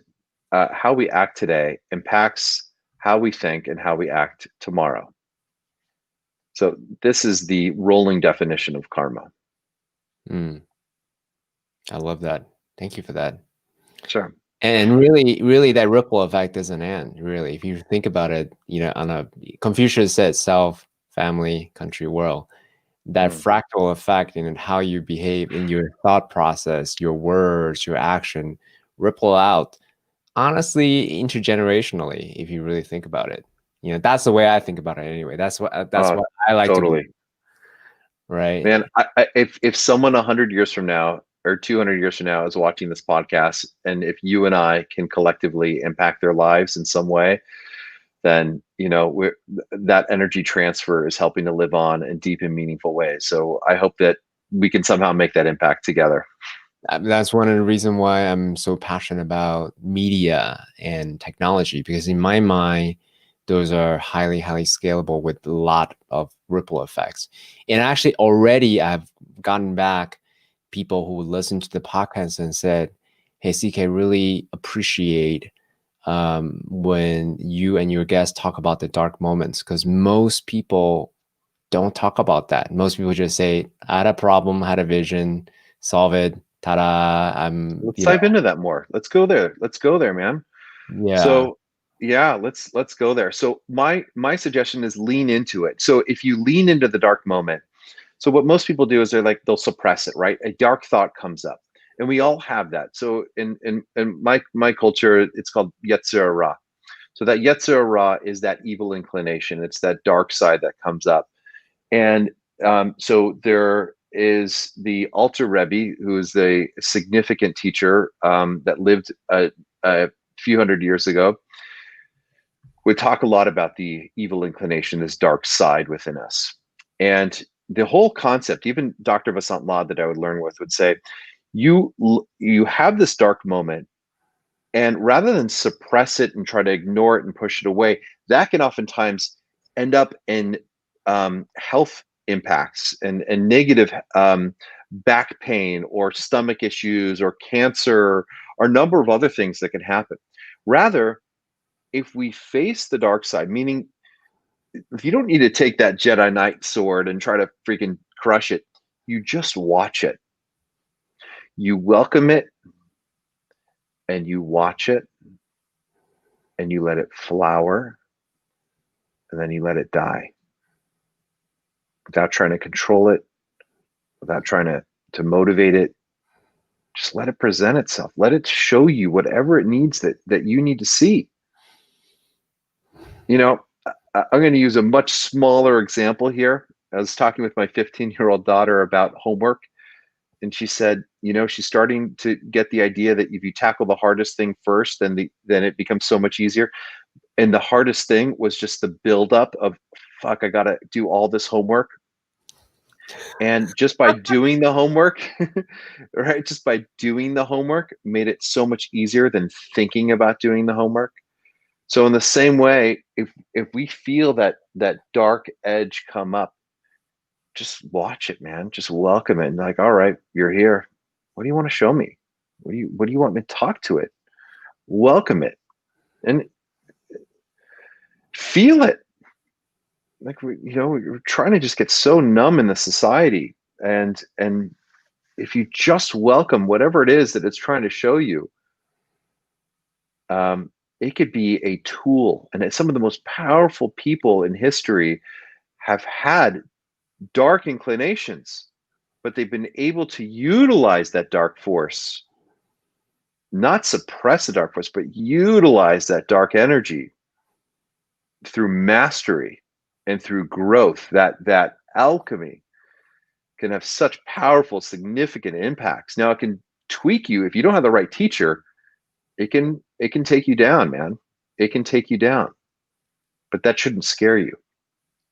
how we act today impacts how we think and how we act tomorrow. So this is the rolling definition of karma. I love that. Thank you for that. Sure. And really, really, that ripple effect doesn't end. Really, if you think about it, on a Confucius said self, family, country, world. That fractal effect in how you behave in your thought process, your words, your action, ripple out. Honestly, intergenerationally, if you really think about it, that's the way I think about it. Anyway, that's what I like to do. Right, man. If someone 100 years from now or 200 years from now is watching this podcast, and if you and I can collectively impact their lives in some way, then that energy transfer is helping to live on in deep and meaningful ways. So I hope that we can somehow make that impact together. That's one of the reasons why I'm so passionate about media and technology, because in my mind, those are highly, highly scalable with a lot of ripple effects. And actually, already I've gotten back people who listen to the podcast and said, hey, CK, really appreciate when you and your guests talk about the dark moments, because most people don't talk about that. Most people just say, I had a problem, had a vision, solve it, ta-da. Let's dive into that more. Let's go there. Let's go there, man. Yeah. So yeah, let's go there. So my suggestion is lean into it. So if you lean into the dark moment, so what most people do is they'll suppress it, right? A dark thought comes up, and we all have that. So in my culture, it's called yetzer hara. So that yetzer hara is that evil inclination. It's that dark side that comes up. And so there is the Alter Rebbe, who is a significant teacher that lived a few hundred years ago. We talk a lot about the evil inclination, this dark side within us. And the whole concept, even Dr. Vasant Lad that I would learn with would say, you have this dark moment, and rather than suppress it and try to ignore it and push it away, that can oftentimes end up in health impacts and negative back pain or stomach issues or cancer or a number of other things that can happen. Rather, if we face the dark side, meaning if you don't need to take that Jedi Knight sword and try to freaking crush it, you just watch it. You welcome it and you watch it and you let it flower and then you let it die without trying to control it, without trying to motivate it. Just let it present itself. Let it show you whatever it needs that you need to see. You know, I'm going to use a much smaller example here. I was talking with my 15-year-old daughter about homework, and she said, she's starting to get the idea that if you tackle the hardest thing first, then it becomes so much easier. And the hardest thing was just the buildup of, fuck, I got to do all this homework. And just by doing the homework, right? Just by doing the homework made it so much easier than thinking about doing the homework. So in the same way, if we feel that dark edge come up, just watch it, man. Just welcome it. Like, all right, you're here. What do you want to show me? What do you want me to talk to it? Welcome it and feel it. Like we're trying to just get so numb in the society, and if you just welcome whatever it is that it's trying to show you, it could be a tool. And some of the most powerful people in history have had dark inclinations, but they've been able to utilize that dark force, not suppress the dark force, but utilize that dark energy through mastery and through growth. That alchemy can have such powerful, significant impacts. Now it can tweak you if you don't have the right teacher. It can take you down, man. It can take you down, but that shouldn't scare you.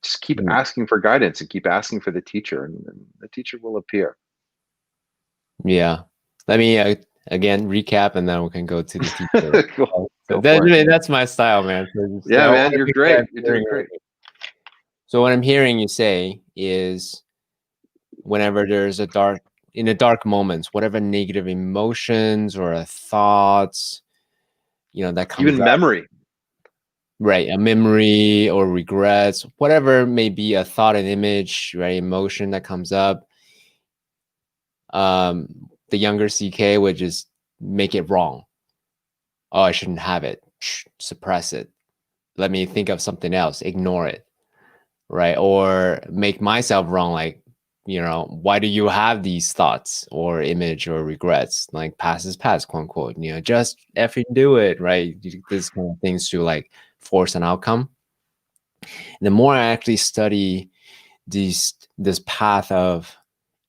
Just keep asking for guidance and keep asking for the teacher, and the teacher will appear. Yeah. Let me again recap, and then we can go to the teacher. Cool. That's my style, man. Yeah, man, you're great. You're doing great. So what I'm hearing you say is, whenever there's in the dark moments, whatever negative emotions or thoughts, that comes even memory, right? A memory or regrets, whatever may be a thought, an image, right? Emotion that comes up. The younger CK would just make it wrong. Oh, I shouldn't have it. Suppress it. Let me think of something else. Ignore it, right? Or make myself wrong, like, why do you have these thoughts or image or regrets? Like, past is past, quote unquote. Just effing do it, right? This kind of things to like force an outcome. And the more I actually study this path of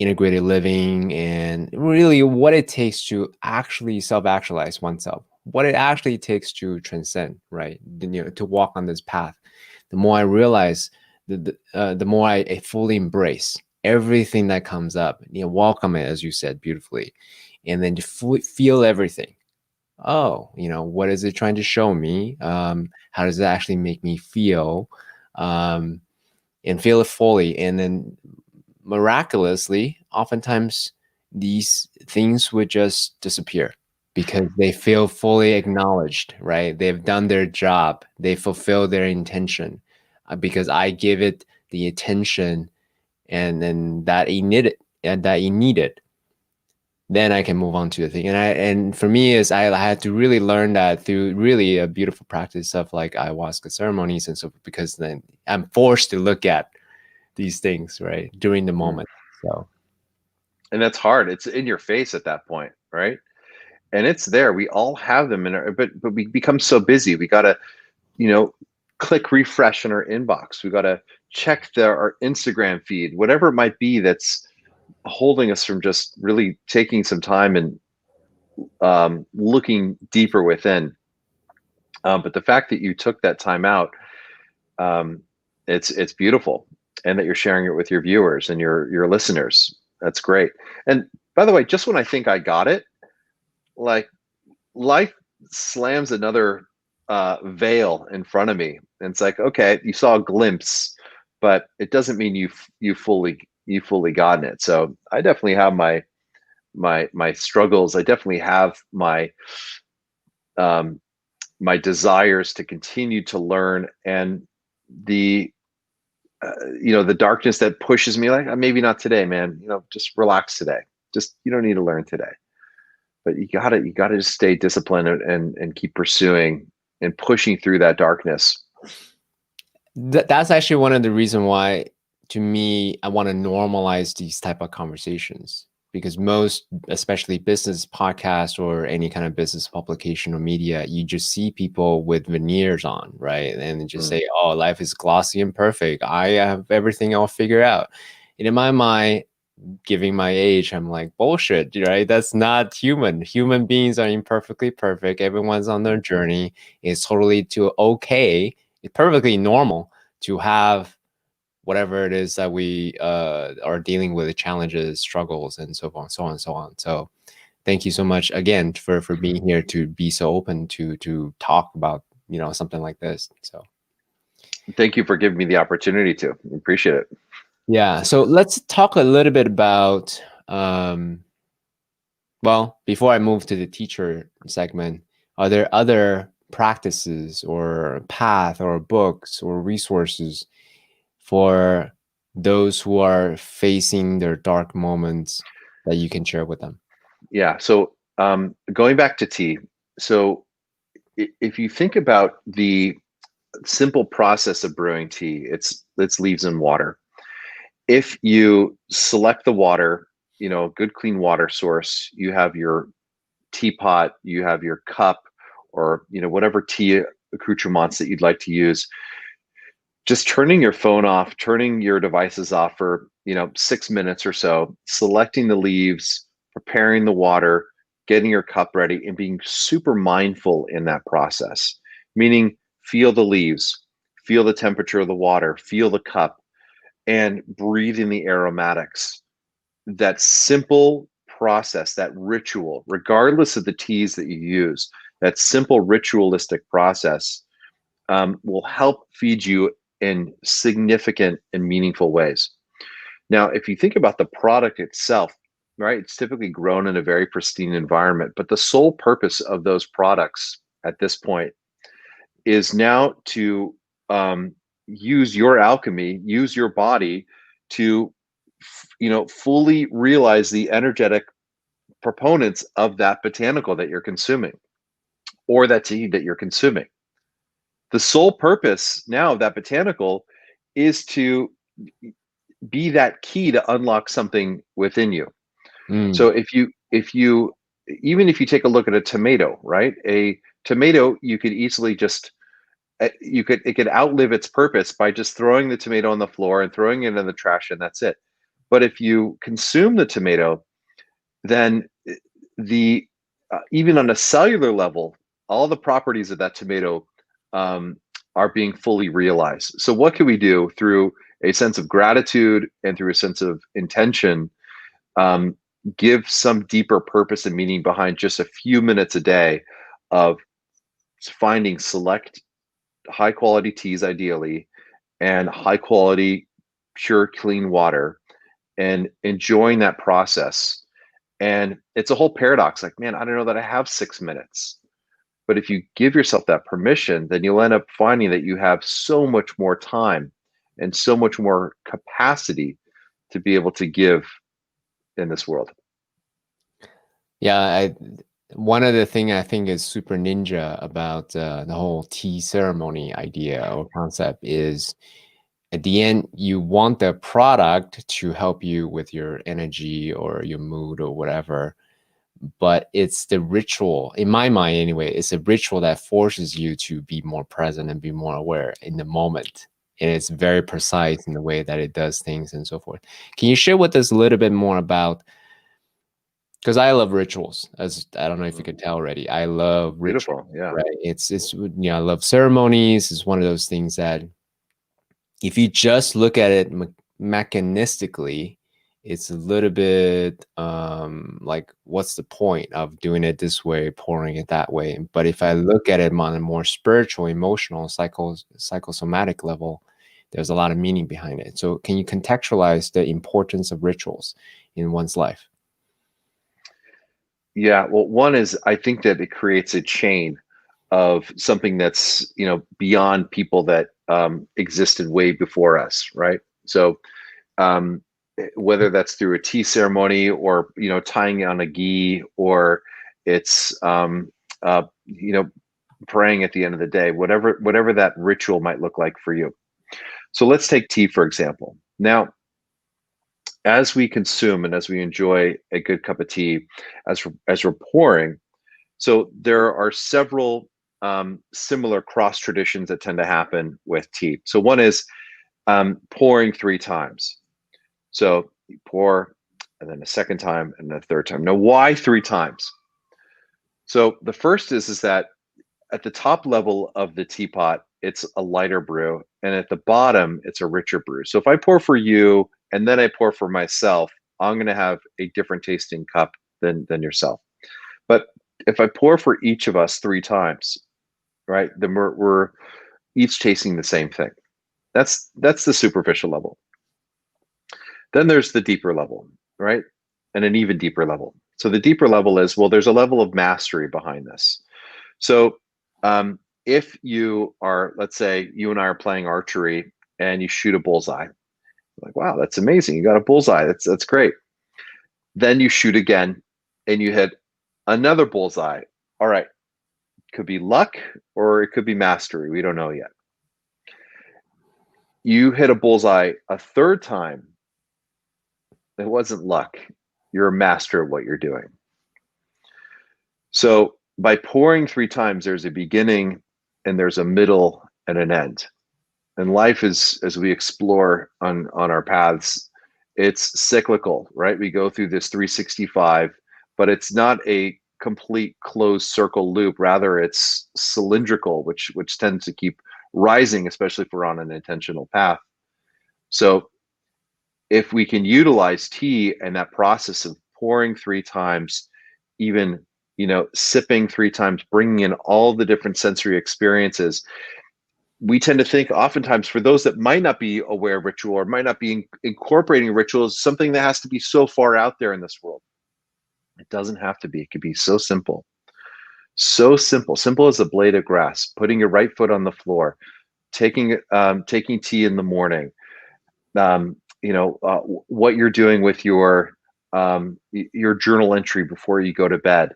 integrated living and really what it takes to actually self-actualize oneself, what it actually takes to transcend, right? To walk on this path, the more I realize, the more I fully embrace everything that comes up, welcome it, as you said beautifully, and then feel everything. Oh, what is it trying to show me? How does it actually make me feel? And feel it fully. And then miraculously, oftentimes these things would just disappear. because they feel fully acknowledged, right? They've done their job, they fulfill their intention, because I give it the attention and that you need it, and that you need it. Then I can move on to the thing. And for me is I had to really learn that through really a beautiful practice of like ayahuasca ceremonies and so, because then I'm forced to look at these things right during the moment. So And that's hard. It's in your face at that point, right? And it's there. We all have them in our, but we become so busy. We gotta, you know, click refresh in our inbox. We gotta check our Instagram feed, whatever it might be that's holding us from just really taking some time and looking deeper within. But the fact that you took that time out, um, it's beautiful, and that you're sharing it with your viewers and your listeners. That's great. And by the way, just when I think I got it, like life slams another veil in front of me, and it's like, okay, you saw a glimpse, but it doesn't mean you fully gotten it. So I definitely have my struggles. I definitely have um, my desires to continue to learn, and the the darkness that pushes me like, maybe not today, man. Just relax today. Just, you don't need to learn today. But you gotta just stay disciplined and keep pursuing and pushing through that darkness. that's actually one of the reason why, to me, I want to normalize these type of conversations, because most, especially business podcasts or any kind of business publication or media, you just see people with veneers on, right? And just say, oh, life is glossy and perfect, I have everything all figured out. And in my mind, giving my age, I'm like, bullshit, right? That's not human. Human beings are imperfectly perfect. Everyone's on their journey. It's totally okay. It's perfectly normal to have whatever it is that we are dealing with, the challenges, struggles, and so on, so on, so on. So thank you so much again for being here, to be so open to talk about something like this. So Thank you for giving me the opportunity to. Appreciate it. yeah, so let's talk a little bit about well, before I move to the teacher segment, are there other practices or path or books or resources for those who are facing their dark moments that you can share with them? Yeah. So going back to tea. So if you think about the simple process of brewing tea, it's leaves and water. If you select the water, good clean water source, you have your teapot, you have your cup, or whatever tea accoutrements that you'd like to use. Just turning your phone off, turning your devices off for 6 minutes or so, selecting the leaves, preparing the water, getting your cup ready, and being super mindful in that process. Meaning, feel the leaves, feel the temperature of the water, feel the cup, and breathe in the aromatics. That simple process, that ritual, regardless of the teas that you use, that simple ritualistic process will help feed you in significant and meaningful ways. Now, if you think about the product itself, right, it's typically grown in a very pristine environment, but the sole purpose of those products at this point is now to use your alchemy, use your body to, fully realize the energetic proponents of that botanical that you're consuming, or that tea that you're consuming. The sole purpose now of that botanical is to be that key to unlock something within you. So Mm, if you even if you take a look at a tomato, right? A tomato, you could easily just it could outlive its purpose by just throwing the tomato on the floor and throwing it in the trash, and that's it. But if you consume the tomato, then the even on a cellular level, all the properties of that tomato um, are being fully realized. So what can we do through a sense of gratitude and through a sense of intention? Um, give some deeper purpose and meaning behind just a few minutes a day of finding select high quality teas, ideally, and high quality, pure, clean water, and enjoying that process. And it's a whole paradox. Like, man, I don't know that I have 6 minutes. But if you give yourself that permission, then you'll end up finding that you have so much more time and so much more capacity to be able to give in this world. Yeah, one of the thing I think is super ninja about the whole tea ceremony idea or concept is, at the end, you want the product to help you with your energy or your mood or whatever, but it's the ritual, in my mind anyway, it's a ritual that forces you to be more present and be more aware in the moment. And it's very precise in the way that it does things and so forth. Can you share with us a little bit more about, because I love rituals, as I don't know if you can tell already. I love rituals, Beautiful. Yeah. right? It's you know, I love ceremonies. It's one of those things that if you just look at it mechanistically, it's a little bit like, what's the point of doing it this way, pouring it that way? But if I look at it on a more spiritual, emotional, psychosomatic level, there's a lot of meaning behind it. So can you contextualize the importance of rituals in one's life? Yeah. Well, one is I think that it creates a chain of something that's, beyond people that existed way before us, right? So whether that's through a tea ceremony or tying on a gi, or it's praying at the end of the day, whatever that ritual might look like for you. So let's take tea for example. Now, as we consume and as we enjoy a good cup of tea, as we're pouring, so there are several similar cross traditions that tend to happen with tea. So one is pouring 3 times. So you pour, and then a second time, and a third time. Now, why 3 times? So the first is that at the top level of the teapot, it's a lighter brew, and at the bottom, it's a richer brew. So if I pour for you and then I pour for myself, I'm going to have a different tasting cup than yourself. But if I pour for each of us 3 times, right, then we're each tasting the same thing. That's the superficial level. Then there's the deeper level, right? And an even deeper level. So the deeper level is, well, there's a level of mastery behind this. So if you are, let's say you and I are playing archery and you shoot a bullseye, like, wow, that's amazing. You got a bullseye. That's great. Then you shoot again and you hit another bullseye. All right. Could be luck or it could be mastery. We don't know yet. You hit a bullseye a third time. It wasn't luck. You're a master of what you're doing. So by pouring 3 times, there's a beginning and there's a middle and an end. And life is, as we explore on our paths, it's cyclical, right? We go through this 365, but it's not a complete closed circle loop. Rather, it's cylindrical, which tends to keep rising, especially if we're on an intentional path. So if we can utilize tea and that process of pouring 3 times, even sipping 3 times, bringing in all the different sensory experiences, we tend to think oftentimes, for those that might not be aware of ritual or might not be incorporating rituals, something that has to be so far out there in this world. It doesn't have to be. It could be so simple. So simple as a blade of grass, putting your right foot on the floor, taking tea in the morning, what you're doing with your journal entry before you go to bed.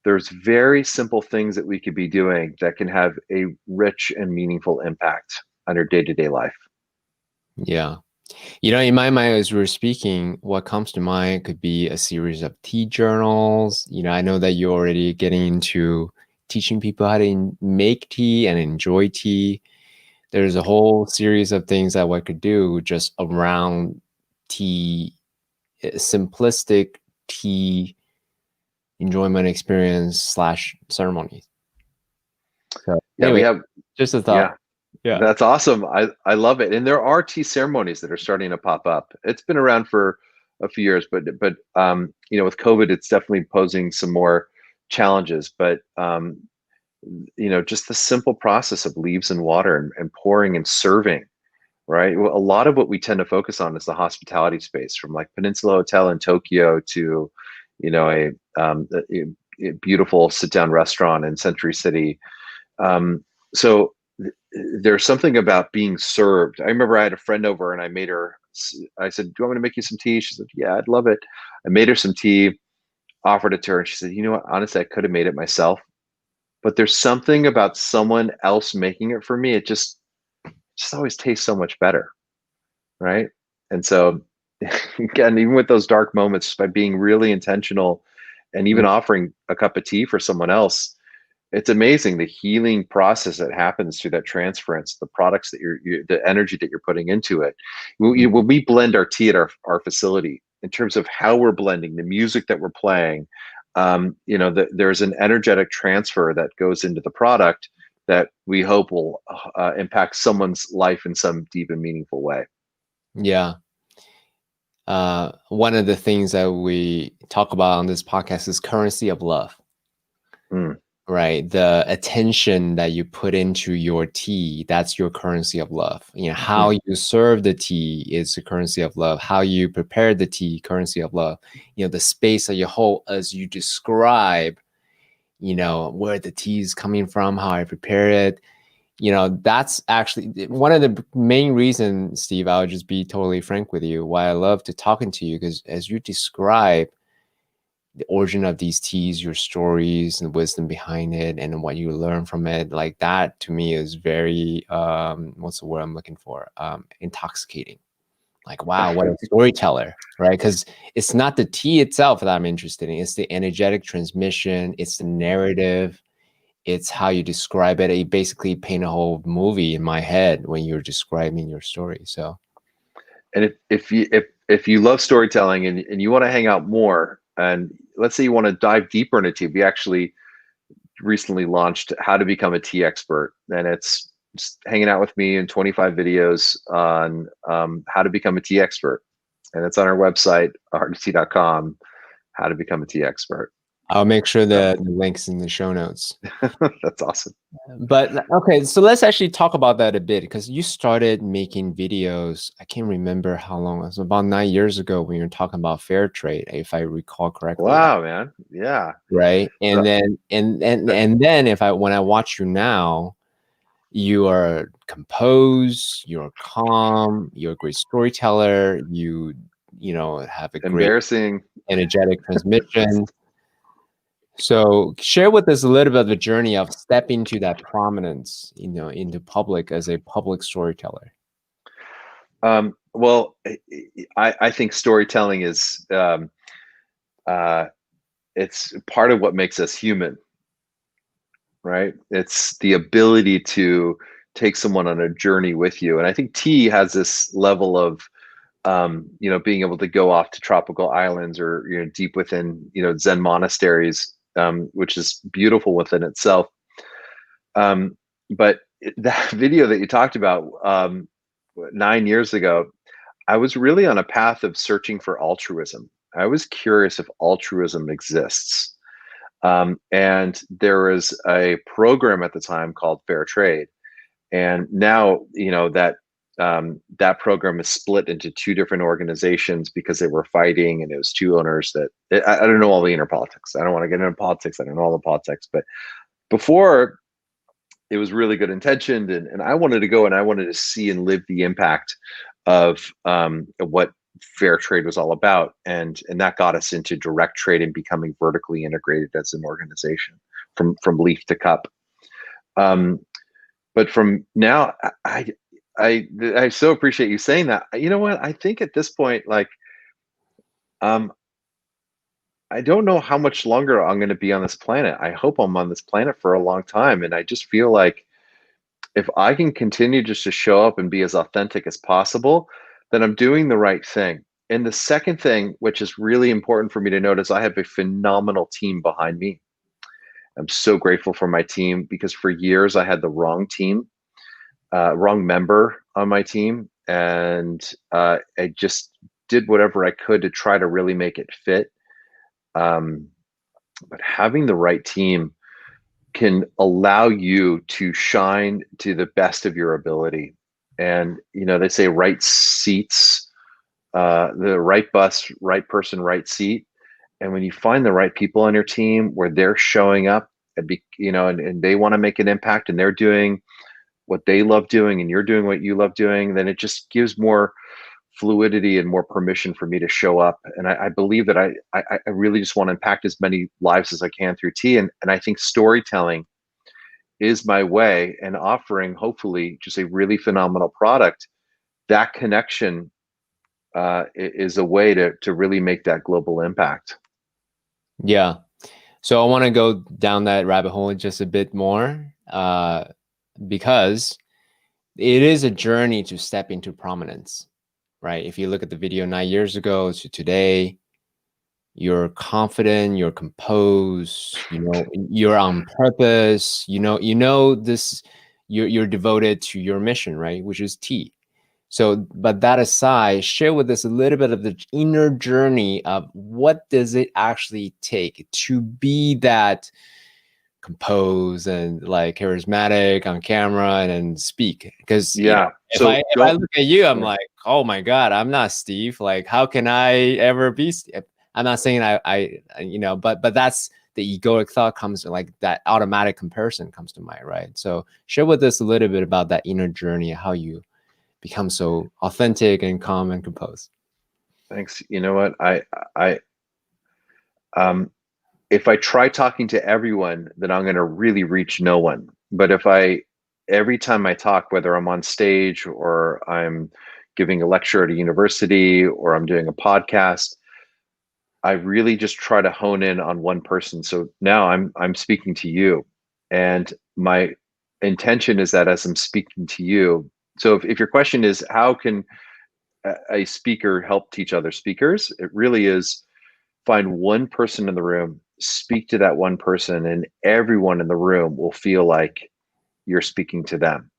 There's very simple things that we could be doing that can have a rich and meaningful impact on your day-to-day life. Yeah. In my mind, as we're speaking, what comes to mind could be a series of tea journals. I know that you're already getting into teaching people how to make tea and enjoy tea. There's a whole series of things that one could do just around tea, simplistic tea enjoyment experience / ceremony. So Yeah, anyway, we have. just a thought. Yeah, that's awesome. I love it. And there are tea ceremonies that are starting to pop up. It's been around for a few years, but with COVID, it's definitely posing some more challenges. But just the simple process of leaves and water and pouring and serving, right? Well, a lot of what we tend to focus on is the hospitality space, from like Peninsula Hotel in Tokyo to, a beautiful sit-down restaurant in Century City. So there's something about being served. I remember I had a friend over and I said, do you want me to make you some tea? She said, yeah, I'd love it. I made her some tea, offered it to her, and she said, you know what, honestly, I could have made it myself, but there's something about someone else making it for me. It just always tastes so much better. Right. And so again, even with those dark moments, by being really intentional and even offering a cup of tea for someone else, it's amazing the healing process that happens through that transference, the products that the energy that you're putting into it. When we blend our tea at our facility, in terms of how we're blending, the music that we're playing, there's an energetic transfer that goes into the product that we hope will impact someone's life in some deep and meaningful way. Yeah. One of the things that we talk about on this podcast is currency of love. Right? The attention that you put into your tea, that's your currency of love. How you serve the tea is the currency of love. How you prepare the tea, currency of love. The space that you hold as you describe, where the tea is coming from, how I prepare it. That's actually one of the main reasons, Steve, I'll just be totally frank with you, why I love to talking to you, because as you describe the origin of these teas, your stories and wisdom behind it, and what you learn from it, like that to me is very, what's the word I'm looking for? Intoxicating. Like, wow, what a storyteller, right? Because it's not the tea itself that I'm interested in. It's the energetic transmission. It's the narrative. It's how you describe it. You basically paint a whole movie in my head when you're describing your story. So, and if you love storytelling and you want to hang out more, and let's say you want to dive deeper into tea, we actually recently launched How to Become a Tea Expert, and it's just hanging out with me in 25 videos on how to become a tea expert, and it's on our website, heartoftea.com. How to become a tea expert. I'll make sure the link's in the show notes. That's awesome. But okay, so let's actually talk about that a bit, because you started making videos. I can't remember how long. It was about 9 years ago when you were talking about fair trade, if I recall correctly. Wow, man. Yeah. Right. And then when I watch you now, you are composed, you're calm, you're a great storyteller, you have a great energetic transmission. So share with us a little bit of the journey of stepping to that prominence, into public as a public storyteller. Well, I think storytelling is it's part of what makes us human, right? It's the ability to take someone on a journey with you. And I think tea has this level of being able to go off to tropical islands or deep within Zen monasteries, which is beautiful within itself. But that video that you talked about 9 years ago, I was really on a path of searching for altruism. I was curious if altruism exists. And there was a program at the time called Fair Trade. And now, that program is split into two different organizations because they were fighting, and it was two owners that I don't know all the inner politics. I don't want to get into politics. I don't know all the politics, but before, it was really good intentioned, and I wanted to go and I wanted to see and live the impact of what fair trade was all about, and that got us into direct trade and becoming vertically integrated as an organization from leaf to cup. But from now, I so appreciate you saying that. You know what? I think at this point, like, I don't know how much longer I'm going to be on this planet. I hope I'm on this planet for a long time, and I just feel like if I can continue just to show up and be as authentic as possible, then I'm doing the right thing. And the second thing, which is really important for me to note, is I have a phenomenal team behind me. I'm so grateful for my team, because for years I had the wrong team, wrong member on my team. And I just did whatever I could to try to really make it fit. But having the right team can allow you to shine to the best of your ability. And, they say right seats, the right bus, right person, right seat. And when you find the right people on your team where they're showing up and they want to make an impact and they're doing what they love doing and you're doing what you love doing, then it just gives more fluidity and more permission for me to show up. And I believe that I really just want to impact as many lives as I can through tea. And I think storytelling is my way, and offering hopefully just a really phenomenal product. That connection is a way to really make that global impact. Yeah. So I want to go down that rabbit hole just a bit more, because it is a journey to step into prominence, right? If you look at the video 9 years ago to today, you're confident, you're composed, you're on purpose, this, you're devoted to your mission, right? Which is tea. So, but that aside, share with us a little bit of the inner journey of what does it actually take to be that composed and like charismatic on camera and speak. Because if I look at you, I'm like, oh my God, I'm not Steve. Like, how can I ever be Steve? I'm not saying but that's the egoic thought comes, like that automatic comparison comes to mind, right? So share with us a little bit about that inner journey, how you become so authentic and calm and composed. Thanks. You know what? If I try talking to everyone, then I'm going to really reach no one. But every time I talk, whether I'm on stage or I'm giving a lecture at a university or I'm doing a podcast, I really just try to hone in on one person. So now I'm speaking to you, and my intention is that as I'm speaking to you, so if your question is how can a speaker help teach other speakers, it really is find one person in the room, speak to that one person, and everyone in the room will feel like you're speaking to them.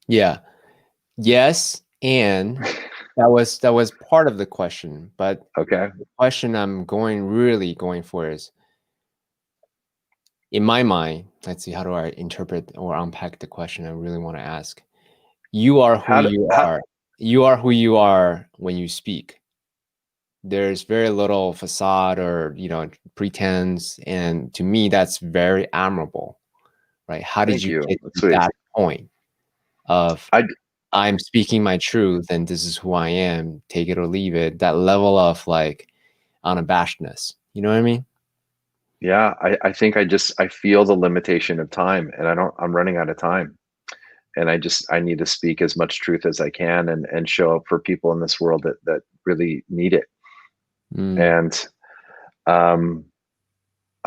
Yeah. Yes. And that was part of the question, but okay. The question I'm really going for is, in my mind, let's see, how do I interpret or unpack the question I really want to ask? You are who you are. You are who you are when you speak. There's very little facade or, pretense. And to me, that's very admirable, right? How did you get to that point of, I'm speaking my truth and this is who I am, take it or leave it, that level of like unabashedness. You know what I mean? Yeah, I think I feel the limitation of time, and I'm running out of time. And I need to speak as much truth as I can and show up for people in this world that really need it. And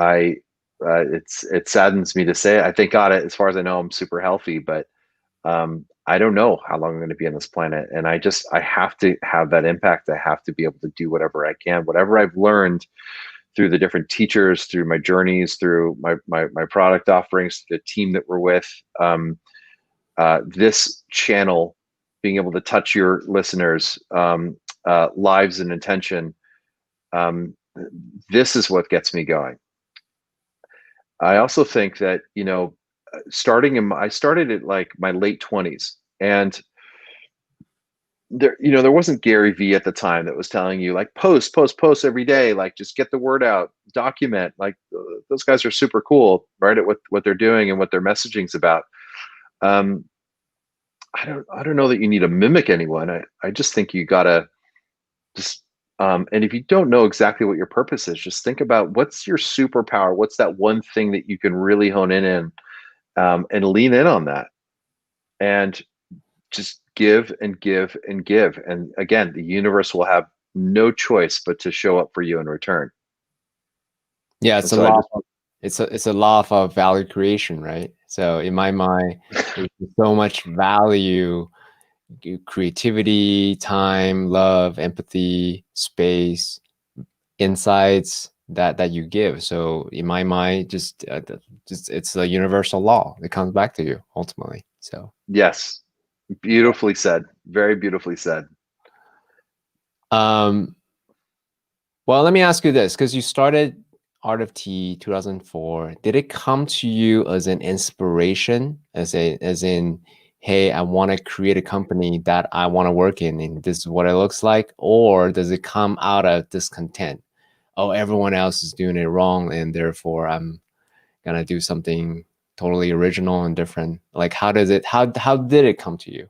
it saddens me to say it. I thank God, as far as I know, I'm super healthy, but I don't know how long I'm going to be on this planet. And I have to have that impact. I have to be able to do whatever I can, whatever I've learned through the different teachers, through my journeys, through my product offerings, the team that we're with, this channel, being able to touch your listeners' lives and intention. This is what gets me going. I also think that, I started at like my late 20s, and there wasn't Gary V at the time that was telling you like post every day, like just get the word out, document. Like those guys are super cool, right, at what they're doing and what their messaging's about. I don't know that you need to mimic anyone. I just think you gotta just and if you don't know exactly what your purpose is, just think about what's your superpower. What's that one thing that you can really hone in and lean in on that, and just give and give and give. And again, the universe will have no choice but to show up for you in return. Yeah, it's a law of value creation, right? So in my mind, there's so much value, creativity, time, love, empathy, space, insights that you give. So in my mind, just it's a universal law. It comes back to you ultimately. So yes, beautifully said. Very beautifully said. Well, let me ask you this, because you started Art of Tea 2004. Did it come to you as an inspiration, as in hey, I want to create a company that I want to work in, and this is what it looks like? Or does it come out of discontent? Oh, everyone else is doing it wrong, and therefore I'm gonna do something totally original and different. Like, how did it come to you?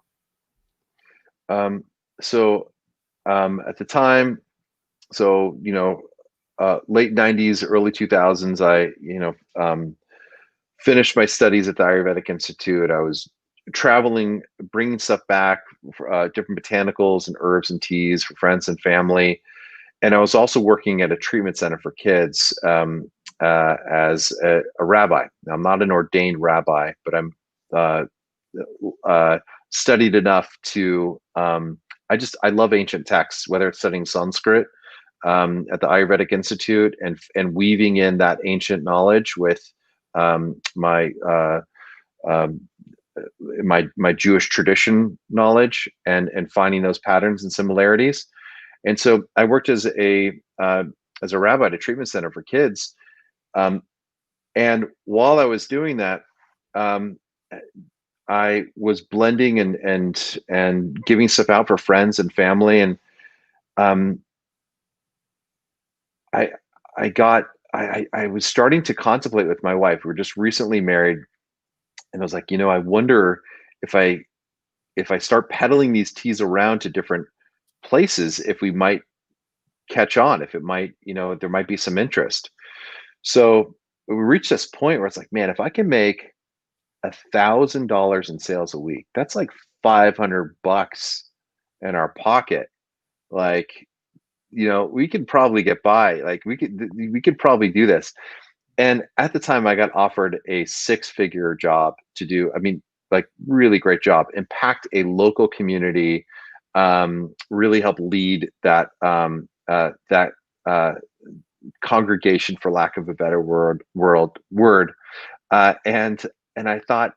So at the time, so late 90s, early 2000s, I finished my studies at the Ayurvedic Institute. I was traveling, bringing stuff back, different botanicals and herbs and teas for friends and family. And I was also working at a treatment center for kids as a rabbi. Now, I'm not an ordained rabbi, but I'm uh, studied enough to. I love ancient texts, whether it's studying Sanskrit at the Ayurvedic Institute and weaving in that ancient knowledge with my um, my Jewish tradition knowledge and finding those patterns and similarities. And so I worked as a rabbi at a treatment center for kids. And while I was doing that, um, I was blending and giving stuff out for friends and family. And um, I I got I was starting to contemplate with my wife. We were just recently married, and I was like, I wonder if I start peddling these teas around to different places, if we might catch on, if it might, there might be some interest. So we reached this point where it's like, man, if I can make $1,000 in sales a week, that's like $500 in our pocket. Like, we could probably get by. Like we could probably do this. And at the time I got offered a six-figure job to do, I mean, like really great job, impact a local community, really help lead that congregation, for lack of a better word. And I thought,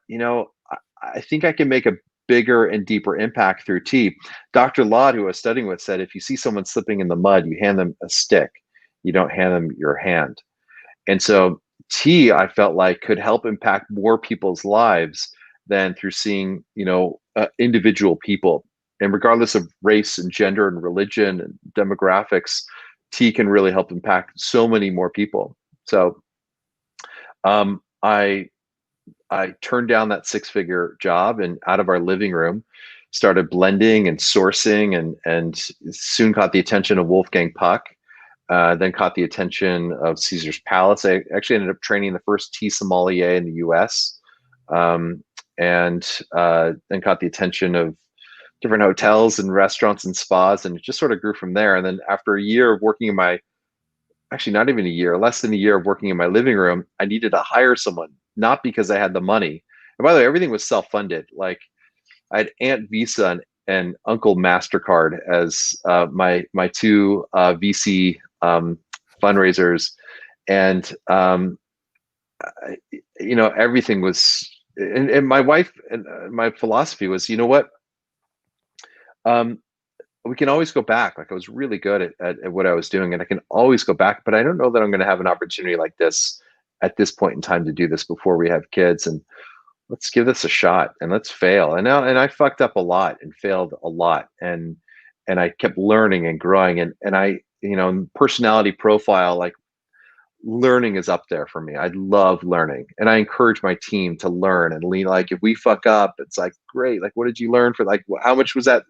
I think I can make a bigger and deeper impact through tea. Dr. Lod, who I was studying with, said if you see someone slipping in the mud, you hand them a stick. You don't hand them your hand. And so tea, I felt like, could help impact more people's lives than through seeing, individual people. And regardless of race and gender and religion and demographics, tea can really help impact so many more people. So um, I I turned down that six-figure job and out of our living room started blending and sourcing and soon caught the attention of Wolfgang Puck. Then caught the attention of Caesar's Palace. I actually ended up training the first tea sommelier in the U.S. And then caught the attention of different hotels and restaurants and spas, and it just sort of grew from there. And then after a year of working in my, actually not even a year, less than a year of working in my living room, I needed to hire someone, not because I had the money. And by the way, everything was self-funded. Like I had Aunt Visa and Uncle MasterCard as my two VC fundraisers, and everything was. And my wife and my philosophy was, what, we can always go back. Like I was really good at what I was doing, and I can always go back. But I don't know that I'm going to have an opportunity like this at this point in time to do this before we have kids. And let's give this a shot and let's fail. And I fucked up a lot and failed a lot, and I kept learning and growing. And I, personality profile, like learning is up there for me. I love learning, and I encourage my team to learn and lean. Like if we fuck up, it's like, great. Like, what did you learn for? Like, how much was that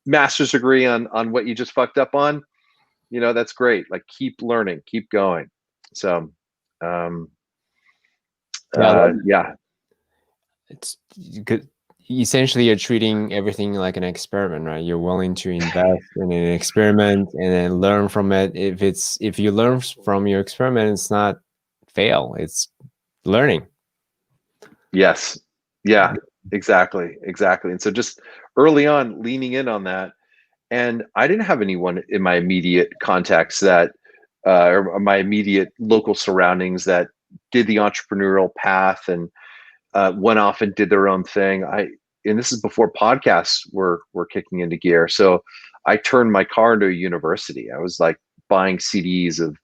master's degree on what you just fucked up on? That's great. Like, keep learning, keep going. So, Yeah, yeah. it's good. Essentially, you're treating everything like an experiment, right? You're willing to invest in an experiment and then learn from it. If you learn from your experiment, it's not fail, it's learning. Yes. Yeah, exactly. And so just early on, leaning in on that. And I didn't have anyone in my immediate context that, or my immediate local surroundings that did the entrepreneurial path and went off and did their own thing. And this is before podcasts were kicking into gear. So I turned my car into a university. I was like buying CDs of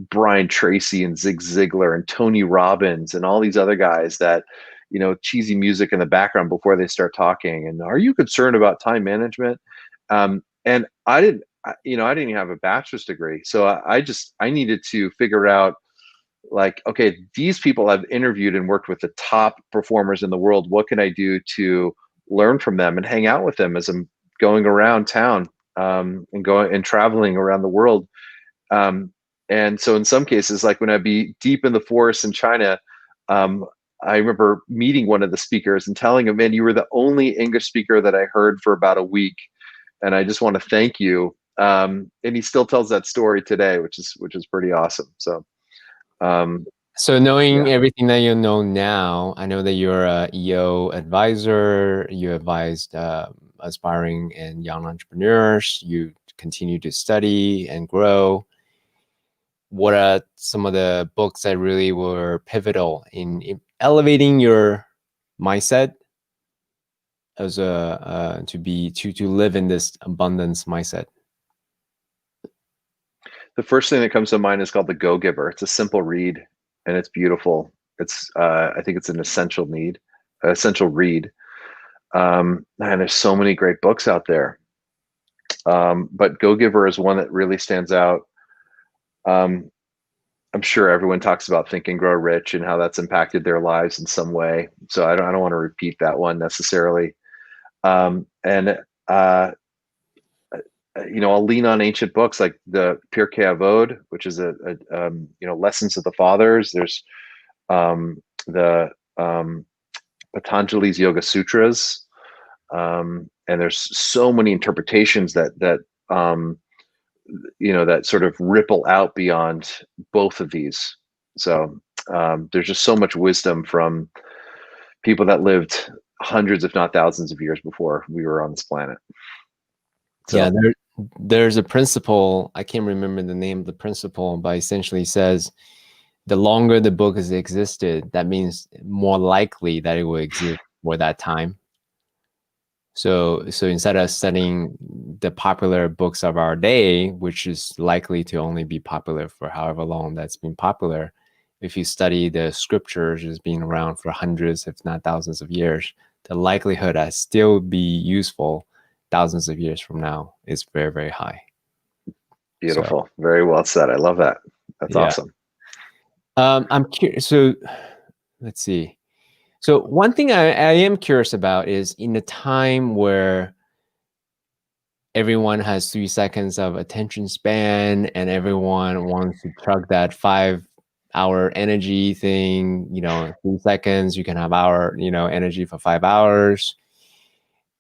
Brian Tracy and Zig Ziglar and Tony Robbins and all these other guys that, cheesy music in the background before they start talking. And are you concerned about time management? And I didn't even have a bachelor's degree. So I needed to figure out, like, okay, these people I've interviewed and worked with the top performers in the world. What can I do to learn from them and hang out with them as I'm going around town, and going and traveling around the world? And so in some cases, like when I'd be deep in the forest in China, I remember meeting one of the speakers and telling him, man, you were the only English speaker that I heard for about a week. And I just want to thank you. And he still tells that story today, which is pretty awesome. So, so knowing everything that you know now, I know that you're a EO advisor. You advised aspiring and young entrepreneurs. You continue to study and grow. What are some of the books that really were pivotal in elevating your mindset as to live in this abundance mindset? The first thing that comes to mind is called The Go-Giver. It's a simple read and it's beautiful. It's I think it's an essential read. And there's so many great books out there. But Go-Giver is one that really stands out. I'm sure everyone talks about Think and Grow Rich and how that's impacted their lives in some way. So I don't want to repeat that one necessarily. I'll lean on ancient books like the Pirkei Avot, which is Lessons of the Fathers. There's the Patanjali's Yoga Sutras, and there's so many interpretations that sort of ripple out beyond both of these. So there's just so much wisdom from people that lived hundreds, if not thousands of years before we were on this planet. So, yeah, there's a principle, I can't remember the name of the principle, but essentially says the longer the book has existed, that means more likely that it will exist for that time. So instead of studying the popular books of our day, which is likely to only be popular for however long that's been popular, if you study the scriptures as being around for hundreds, if not thousands of years, the likelihood that still be useful thousands of years from now is very, very high. Beautiful. So, very well said. I love that. That's awesome. I'm curious. So let's see. So one thing I am curious about is in a time where everyone has 3 seconds of attention span and everyone wants to chug that 5-hour energy thing, 3 seconds, you can have energy for 5 hours.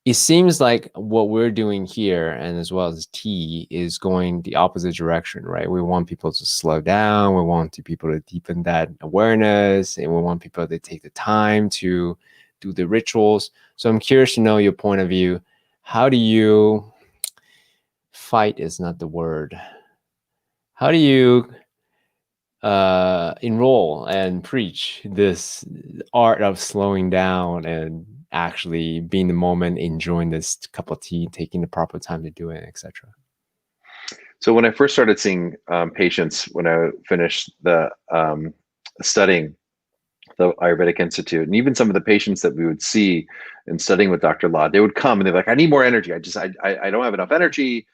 It seems like what we're doing here, and as well as tea, is going the opposite direction, right? We want people to slow down. We want people to deepen that awareness, and we want people to take the time to do the rituals. So I'm curious to know your point of view. How do you fight is not the word. How do you enroll and preach this art of slowing down and actually being in the moment, enjoying this cup of tea, taking the proper time to do it, etc.? So when I first started seeing patients, when I finished the studying the Ayurvedic Institute, and even some of the patients that we would see in studying with Dr. Law, they would come and they're like, I need more energy. I don't have enough energy.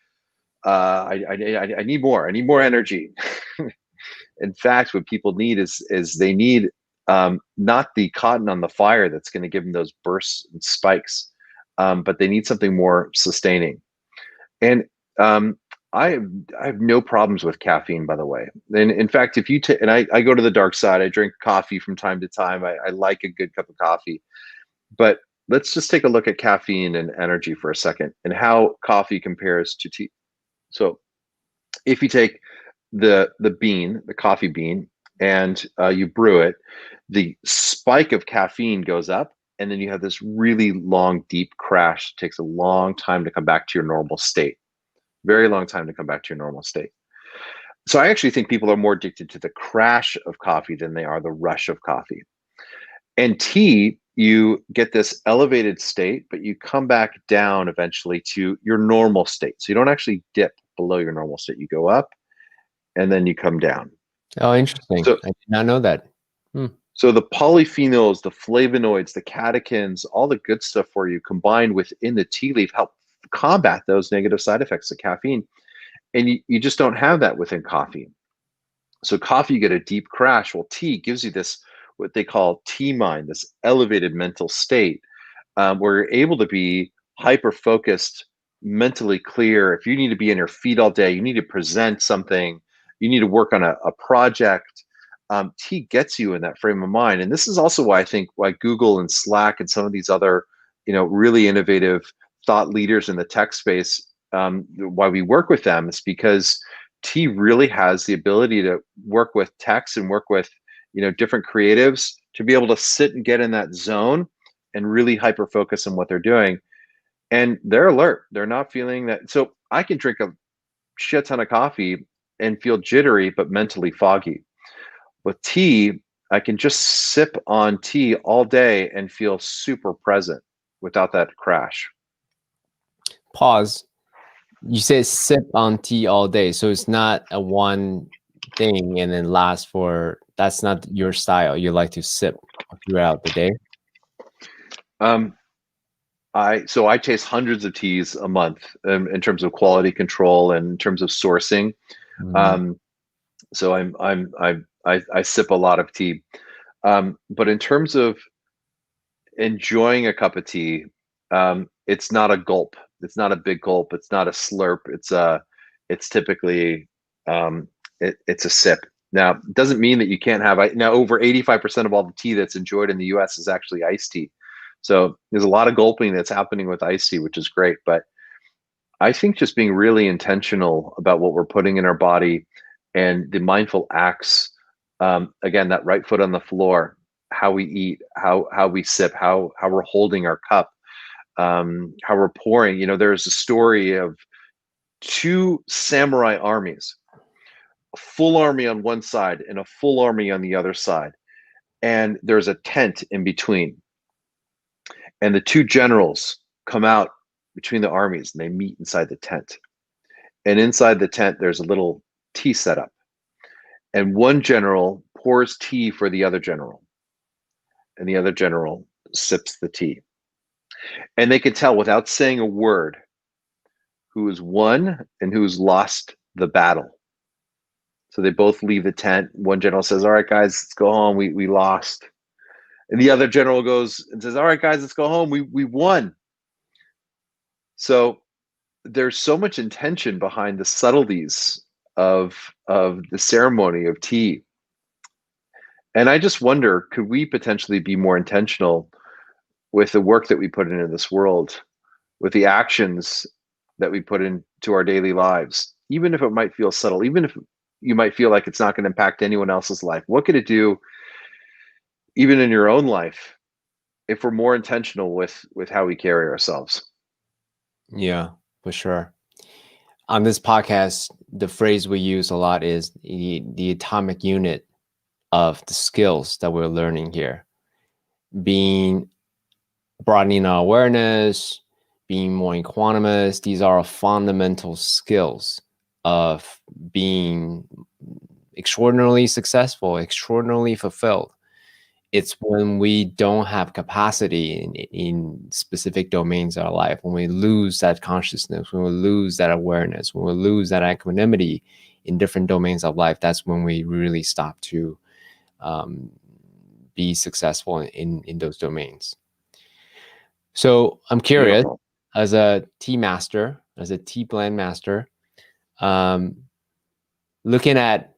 I need more. I need more energy. In fact, what people need is they need not the cotton on the fire that's going to give them those bursts and spikes, but they need something more sustaining. And I have no problems with caffeine, by the way. And in fact, if you and I go to the dark side, I drink coffee from time to time. I like a good cup of coffee. But let's just take a look at caffeine and energy for a second and how coffee compares to tea. So if you take the coffee bean, and you brew it, the spike of caffeine goes up, and then you have this really long, deep crash. It takes a long time to come back to your normal state. Very long time to come back to your normal state. So I actually think people are more addicted to the crash of coffee than they are the rush of coffee. And tea, you get this elevated state, but you come back down eventually to your normal state. So you don't actually dip below your normal state. You go up, and then you come down. Oh, interesting. So, I did not know that. So the polyphenols, the flavonoids, the catechins, all the good stuff for you combined within the tea leaf help combat those negative side effects of caffeine. And you just don't have that within coffee. So coffee, you get a deep crash. Well, tea gives you this, what they call tea mind, this elevated mental state, where you're able to be hyper focused, mentally clear. If you need to be in your feet all day, you need to present something, you need to work on a project. Tea gets you in that frame of mind. And this is also why I think why Google and Slack and some of these other, really innovative thought leaders in the tech space, why we work with them is because tea really has the ability to work with techs and work with, different creatives to be able to sit and get in that zone and really hyper focus on what they're doing. And they're alert. They're not feeling that. So I can drink a shit ton of coffee and feel jittery, but mentally foggy. With tea, I can just sip on tea all day and feel super present without that crash. Pause. You say sip on tea all day, so it's not a one thing and then last for. That's not your style. You like to sip throughout the day. I taste hundreds of teas a month in terms of quality control and in terms of sourcing. So I sip a lot of tea. But in terms of enjoying a cup of tea, it's not a gulp. It's not a big gulp. It's not a slurp. It's typically it's a sip. Now, it doesn't mean that you can't have. Now, over 85% of all the tea that's enjoyed in the U.S. is actually iced tea. So there's a lot of gulping that's happening with iced tea, which is great. But I think just being really intentional about what we're putting in our body and the mindful acts, again, that right foot on the floor, how we eat, how we sip, how we're holding our cup, how we're pouring. There's a story of two samurai armies, a full army on one side and a full army on the other side. And there's a tent in between. And the two generals come out between the armies and they meet inside the tent. And inside the tent, there's a little tea setup. And one general pours tea for the other general. And the other general sips the tea. And they can tell without saying a word who has won and who's lost the battle. So they both leave the tent. One general says, "All right, guys, let's go home. We lost." And the other general goes and says, "All right, guys, let's go home. We won." So there's so much intention behind the subtleties of the ceremony of tea. And I just wonder, could we potentially be more intentional with the work that we put into this world, with the actions that we put into our daily lives, even if it might feel subtle, even if you might feel like it's not going to impact anyone else's life? What could it do even in your own life if we're more intentional with how we carry ourselves? Yeah, for sure. On this podcast, the phrase we use a lot is the atomic unit of the skills that we're learning here. Being broadening our awareness, being more equanimous, these are fundamental skills of being extraordinarily successful, extraordinarily fulfilled. It's when we don't have capacity in specific domains of our life, when we lose that consciousness, when we lose that awareness, when we lose that equanimity in different domains of life, that's when we really stop to be successful in those domains. So I'm curious, Beautiful. as a tea master, as a tea blend master, looking at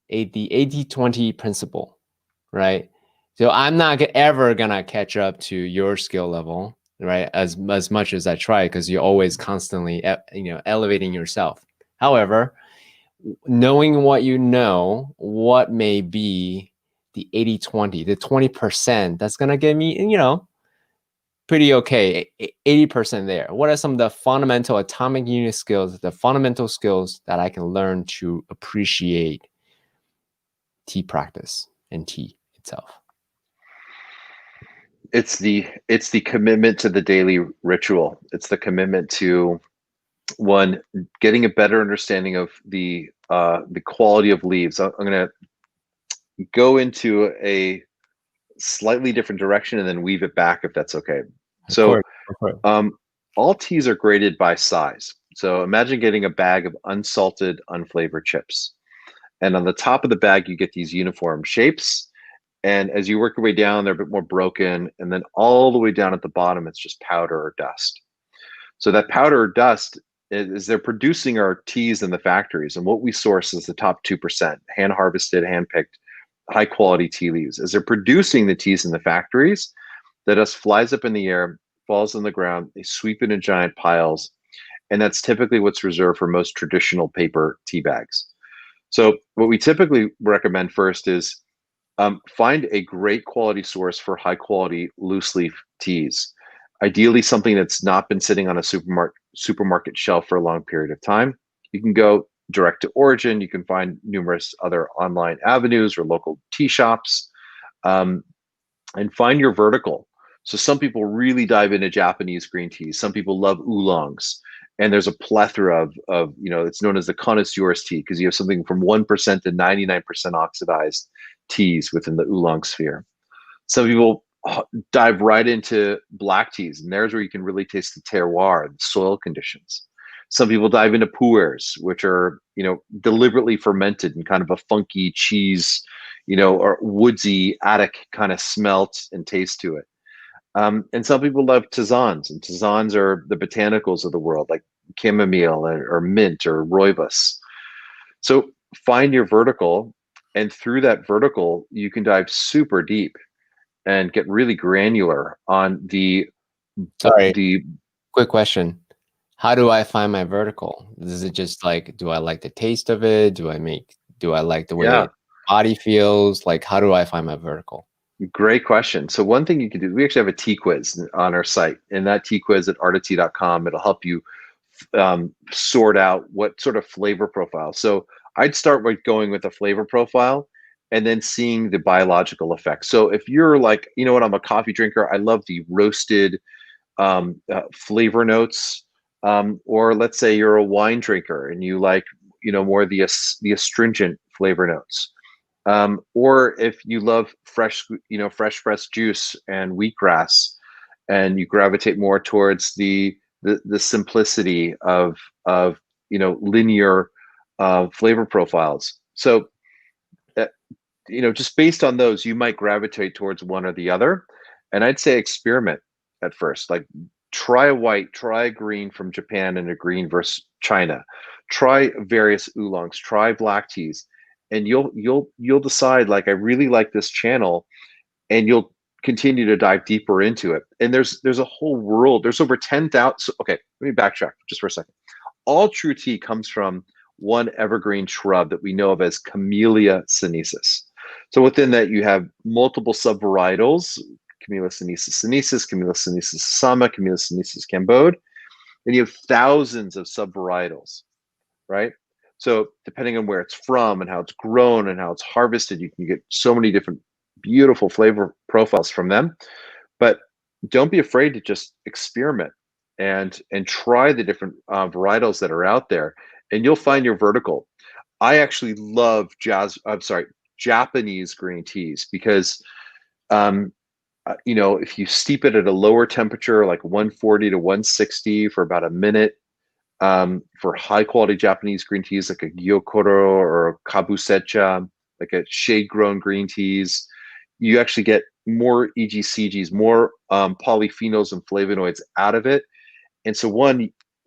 the 80-20 principle, right? So I'm not ever gonna catch up to your skill level, right? As much as I try, because you're always constantly, elevating yourself. However, knowing what you know, what may be the 80-20, the 20% that's gonna get me, pretty okay, 80% there. What are some of the fundamental atomic unit skills, the fundamental skills that I can learn to appreciate tea practice and tea itself? It's the commitment to the daily ritual. It's the commitment to, one, getting a better understanding of the quality of leaves. I'm going to go into a slightly different direction and then weave it back if that's okay. Of So course. Of course. all teas are graded by size. So imagine getting a bag of unsalted, unflavored chips. And on the top of the bag, you get these uniform shapes. And as you work your way down, they're a bit more broken. And then all the way down at the bottom, it's just powder or dust. So that powder or dust is they're producing our teas in the factories. And what we source is the top 2%, hand harvested, hand picked, high quality tea leaves. As they're producing the teas in the factories, the dust flies up in the air, falls on the ground, they sweep it in giant piles. And that's typically what's reserved for most traditional paper tea bags. So, what we typically recommend first is find a great quality source for high quality loose leaf teas. Ideally, something that's not been sitting on a supermarket shelf for a long period of time. You can go direct to origin. You can find numerous other online avenues or local tea shops, and find your vertical. So some people really dive into Japanese green teas. Some people love oolongs, and there's a plethora of it's known as the connoisseur's tea because you have something from 1% to 99% oxidized teas within the oolong sphere. Some people dive right into black teas, and there's where you can really taste the terroir, the soil conditions. Some people dive into pu'ers, which are deliberately fermented and kind of a funky cheese, or woodsy attic kind of smelt and taste to it. And some people love tisanes, and tisanes are the botanicals of the world, like chamomile or mint or rooibos. So find your vertical, and through that vertical, you can dive super deep and get really granular on Sorry, the quick question. How do I find my vertical? Is it just like, do I like the taste of it? Do I like the way yeah. it body feels? Like, how do I find my vertical? Great question. So one thing you can do, we actually have a tea quiz on our site, and that tea quiz at artatea.com, it'll help you sort out what sort of flavor profile. So I'd start with going with a flavor profile and then seeing the biological effects. So if you're like, you know what, I'm a coffee drinker, I love the roasted flavor notes. Or let's say you're a wine drinker and you like, more of the astringent flavor notes. Or if you love fresh pressed juice and wheatgrass, and you gravitate more towards the simplicity of linear flavor profiles. So just based on those, you might gravitate towards one or the other. And I'd say experiment at first, like try a white, try a green from Japan and a green versus China. Try various oolongs, try black teas, and you'll decide, like, I really like this channel, and you'll continue to dive deeper into it. And there's a whole world. There's over 10,000. Okay, let me backtrack just for a second. All true tea comes from one evergreen shrub that we know of as Camellia sinensis. So within that, you have multiple subvarietals: Camellia sinensis, Camellia sinensis sama, Camellia sinensis cambode, and you have thousands of subvarietals, right? So depending on where it's from and how it's grown and how it's harvested, you can get so many different beautiful flavor profiles from them. But don't be afraid to just experiment and try the different varietals that are out there, and you'll find your vertical. I actually love Japanese green teas because if you steep it at a lower temperature, like 140 to 160 for about a minute, for high quality Japanese green teas like a gyokuro or a kabusecha, like a shade grown green teas, you actually get more EGCGs, more polyphenols and flavonoids out of it. And so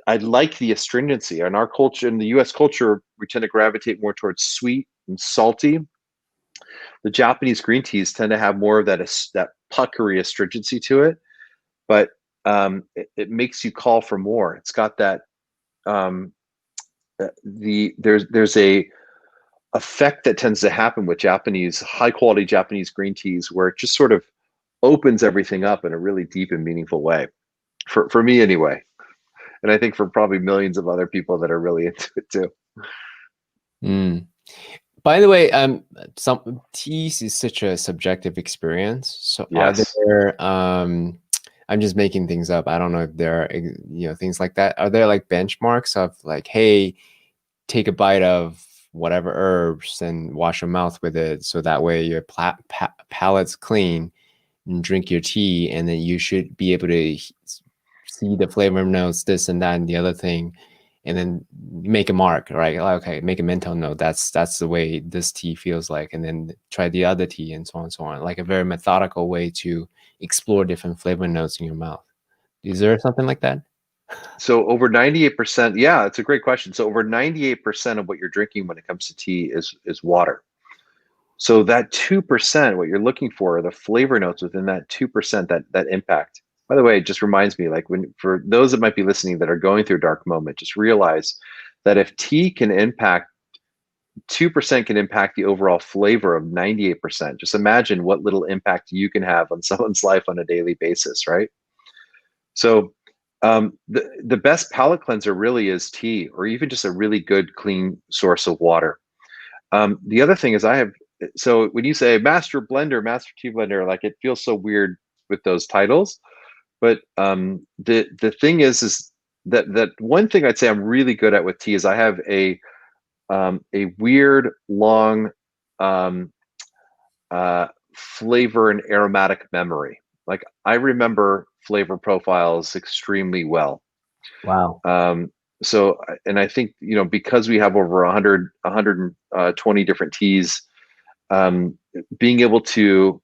I like the astringency. In our culture, in the US culture, we tend to gravitate more towards sweet and salty. The Japanese green teas tend to have more of that puckery astringency to it, but it makes you call for more. It's got that there's a effect that tends to happen with high quality Japanese green teas, where it just sort of opens everything up in a really deep and meaningful way, for me anyway, and I think for probably millions of other people that are really into it too. By the way, some teas is such a subjective experience. So Yes. are there I'm just making things up. I don't know if there are things like that. Are there like benchmarks of like, hey, take a bite of whatever herbs and wash your mouth with it, so that way your palate's clean, and drink your tea, and then you should be able to see the flavor notes, this and that and the other thing, and then make a mark, right? Like, okay, make a mental note. That's the way this tea feels like, and then try the other tea, and so on and so on. Like a very methodical way to explore different flavor notes in your mouth. Is there something like that? So over 98%, yeah, it's a great question. So over 98% of what you're drinking when it comes to tea is water. So that 2%, what you're looking for are the flavor notes within that 2%, that impact. By the way, it just reminds me, like, when, for those that might be listening that are going through a dark moment, just realize that if tea can impact 2% can impact the overall flavor of 98%. Just imagine what little impact you can have on someone's life on a daily basis, right? So the best palate cleanser really is tea, or even just a really good clean source of water. The other thing is so when you say master blender, master tea blender, like, it feels so weird with those titles. But the thing is that one thing I'd say I'm really good at with tea is I have a weird long um, flavor and aromatic memory. Like, I remember flavor profiles extremely well. Wow. So, and I think, because we have over 120 different teas, being able to,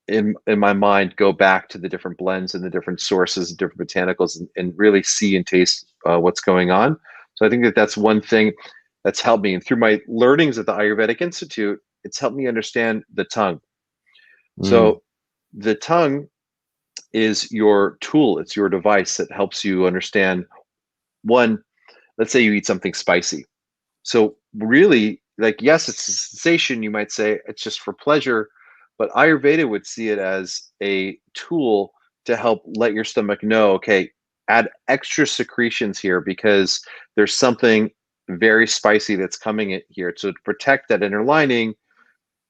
in my mind, go back to the different blends and the different sources and different botanicals, and really see and taste what's going on. So I think that that's one thing that's helped me. And through my learnings at the Ayurvedic Institute, it's helped me understand the tongue. Mm. So the tongue is your tool. It's your device that helps you understand, one, let's say you eat something spicy. So really, like, yes, it's a sensation. You might say it's just for pleasure, but Ayurveda would see it as a tool to help let your stomach know, okay, add extra secretions here because there's something very spicy that's coming in here. So to protect that inner lining,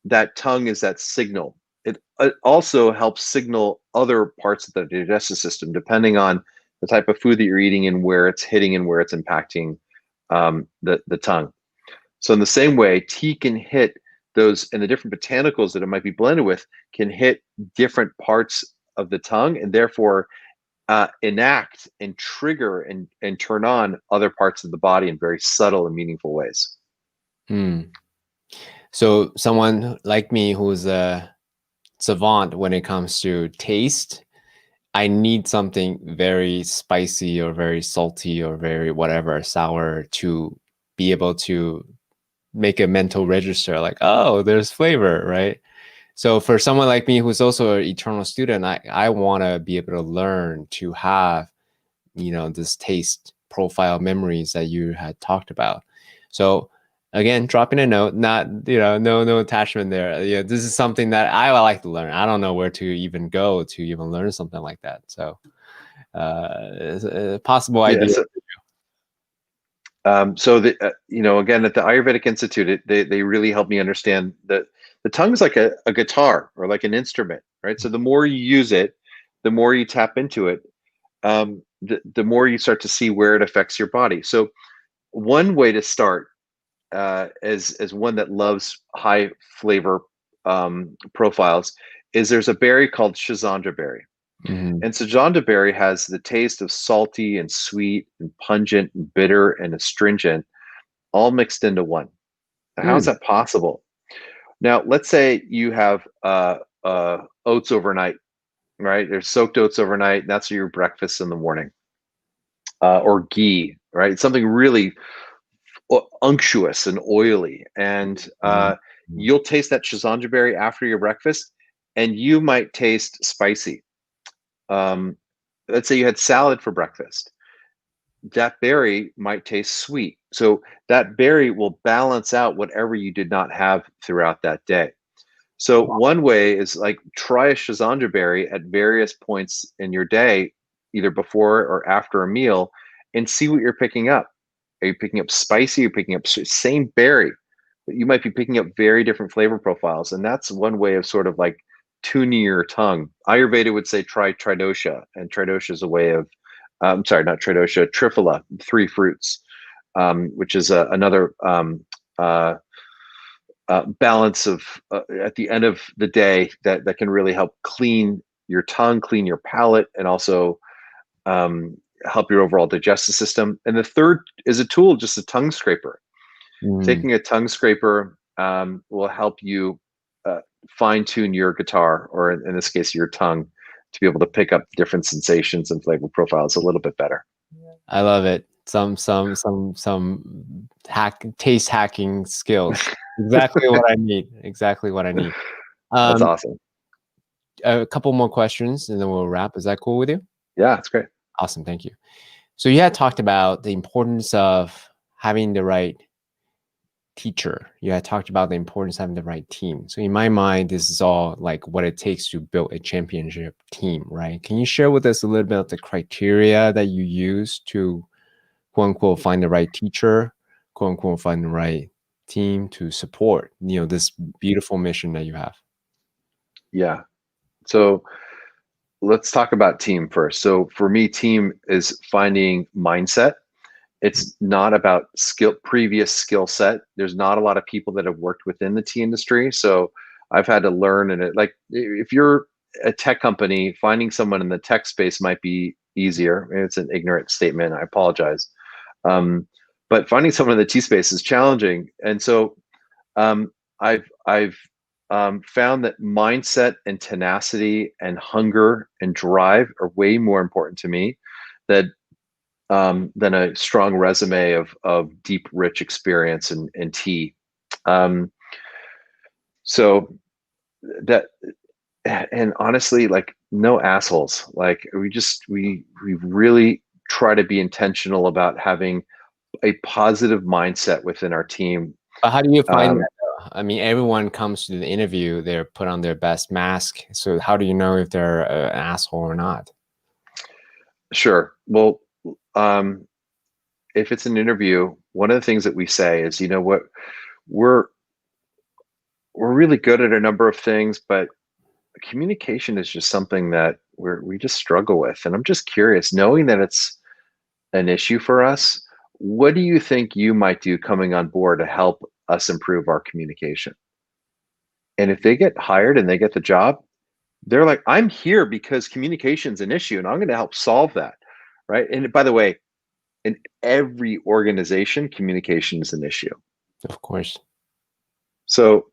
that tongue is that signal. It also helps signal other parts of the digestive system, depending on the type of food that you're eating and where it's hitting and where it's impacting the tongue. So in the same way, tea can hit those, and the different botanicals that it might be blended with can hit different parts of the tongue, and therefore enact and trigger and turn on other parts of the body in very subtle and meaningful ways. Hmm. So someone like me who's a savant when it comes to taste, I need something very spicy or very salty or very whatever sour to be able to make a mental register like, oh, there's flavor, right? So for someone like me who's also an eternal student, I want to be able to learn to have, this taste profile memories that you had talked about. So again, dropping a note, not, no attachment there. Yeah, this is something that I would like to learn. I don't know where to even go to even learn something like that. So it's a possible Yeah. idea. So again, at the Ayurvedic Institute, they really help me understand that the tongue is like a guitar or like an instrument, right? So the more you use it, the more you tap into it, the more you start to see where it affects your body. So one way to start, as one that loves high flavor profiles, is there's a berry called Schizandra berry. Mhm. And Sajanda berry has the taste of salty and sweet and pungent and bitter and astringent all mixed into one. Now, how is Mm. that possible? Now, let's say you have oats overnight, right? There's soaked oats overnight. That's your breakfast in the morning, or ghee, right? Something really unctuous and oily. And Mhm. you'll taste that Schizandra berry after your breakfast, and you might taste spicy. Um, let's say you had salad for breakfast. That berry might taste sweet. So that berry will balance out whatever you did not have throughout that day. So one way is, like, try a Schizandra berry at various points in your day, either before or after a meal, and see what you're picking up. Are you picking up spicy? Are you picking up same berry, but you might be picking up very different flavor profiles. And that's one way of sort of like tuning your tongue. Ayurveda would say try tridosha, and tridosha is a way of, sorry, not tridosha, triphala, three fruits, which is another balance of at the end of the day that can really help clean your tongue, clean your palate, and also help your overall digestive system. And the third is a tool, just a tongue scraper. Taking a tongue scraper will help you fine tune your guitar, or in this case, your tongue, to be able to pick up different sensations and flavor profiles a little bit better. I love it. Some taste hacking skills. Exactly what I need. Exactly what I need. That's awesome. A couple more questions and then we'll wrap. Is that cool with you? Yeah, it's great. Awesome. Thank you. So you had talked about the importance of having the right teacher. You had talked about the importance of having the right team. So in my mind, this is all like what it takes to build a championship team, right? Can you share with us a little bit of the criteria that you use to, quote unquote, find the right teacher, quote unquote, find the right team to support, this beautiful mission that you have? Yeah. So let's talk about team first. So for me, team is finding mindset. It's not about previous skill set. There's not a lot of people that have worked within the tea industry. So I've had to learn, and like if you're a tech company, finding someone in the tech space might be easier. It's an ignorant statement. I apologize. But finding someone in the tea space is challenging. And so I've found that mindset and tenacity and hunger and drive are way more important to me than a strong resume of deep, rich experience in tea. So that, and honestly, like, no assholes. Like, we really try to be intentional about having a positive mindset within our team. But how do you find that? I mean, everyone comes to the interview, they're put on their best mask. So how do you know if they're an asshole or not? Sure. Well, if it's an interview, one of the things that we say is, what, we're really good at a number of things, but communication is just something that we just struggle with. And I'm just curious, knowing that it's an issue for us, what do you think you might do coming on board to help us improve our communication? And if they get hired and they get the job, they're like, I'm here because communication is an issue and I'm going to help solve that. Right. And by the way, in every organization, communication is an issue. Of course. So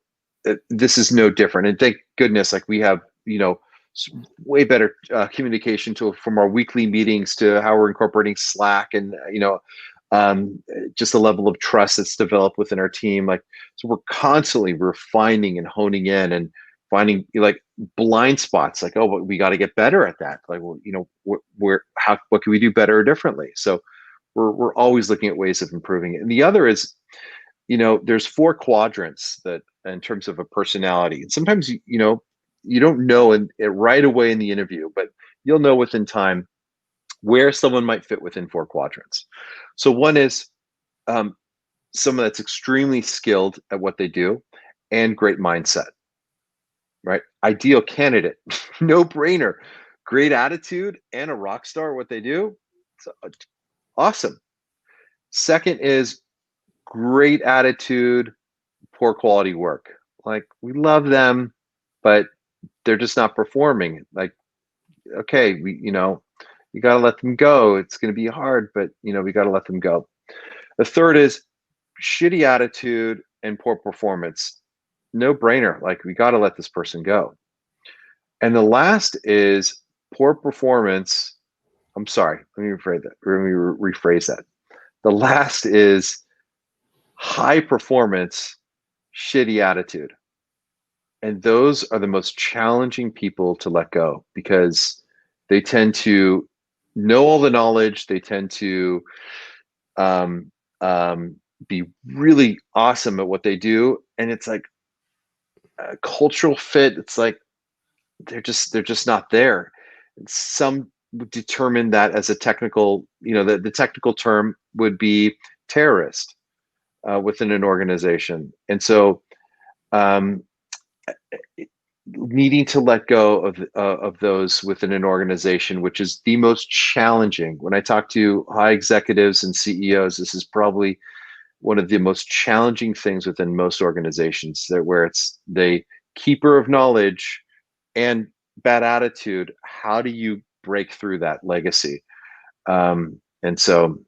this is no different. And thank goodness, like, we have, way better communication tool, from our weekly meetings to how we're incorporating Slack, and, just the level of trust that's developed within our team. Like, so we're constantly refining and honing in and finding, like, blind spots, like, oh, but we got to get better at that. Like, well, what can we do better or differently? So we're always looking at ways of improving it. And the other is, there's 4 quadrants that, in terms of a personality, and sometimes you don't know right away in the interview, but you'll know within time where someone might fit within 4 quadrants. So one is someone that's extremely skilled at what they do and great mindset, right? Ideal candidate, no brainer, great attitude and a rock star at what they do. So, awesome. Second is great attitude, poor quality work. Like, we love them, but they're just not performing. Like, okay, you got to let them go. It's going to be hard, but we got to let them go. The third is shitty attitude and poor performance. No brainer. Like, we got to let this person go. And the last is poor performance. I'm sorry. Let me rephrase that. The last is high performance, shitty attitude. And those are the most challenging people to let go, because they tend to know all the knowledge. They tend to be really awesome at what they do. And it's like a cultural fit. It's like they're just not there. And some would determine that as a technical, the technical term would be terrorist within an organization. And so needing to let go of those within an organization, which is the most challenging. When I talk to high executives and CEOs, this is probably one of the most challenging things within most organizations, that where it's the keeper of knowledge and bad attitude. How do you break through that legacy? And so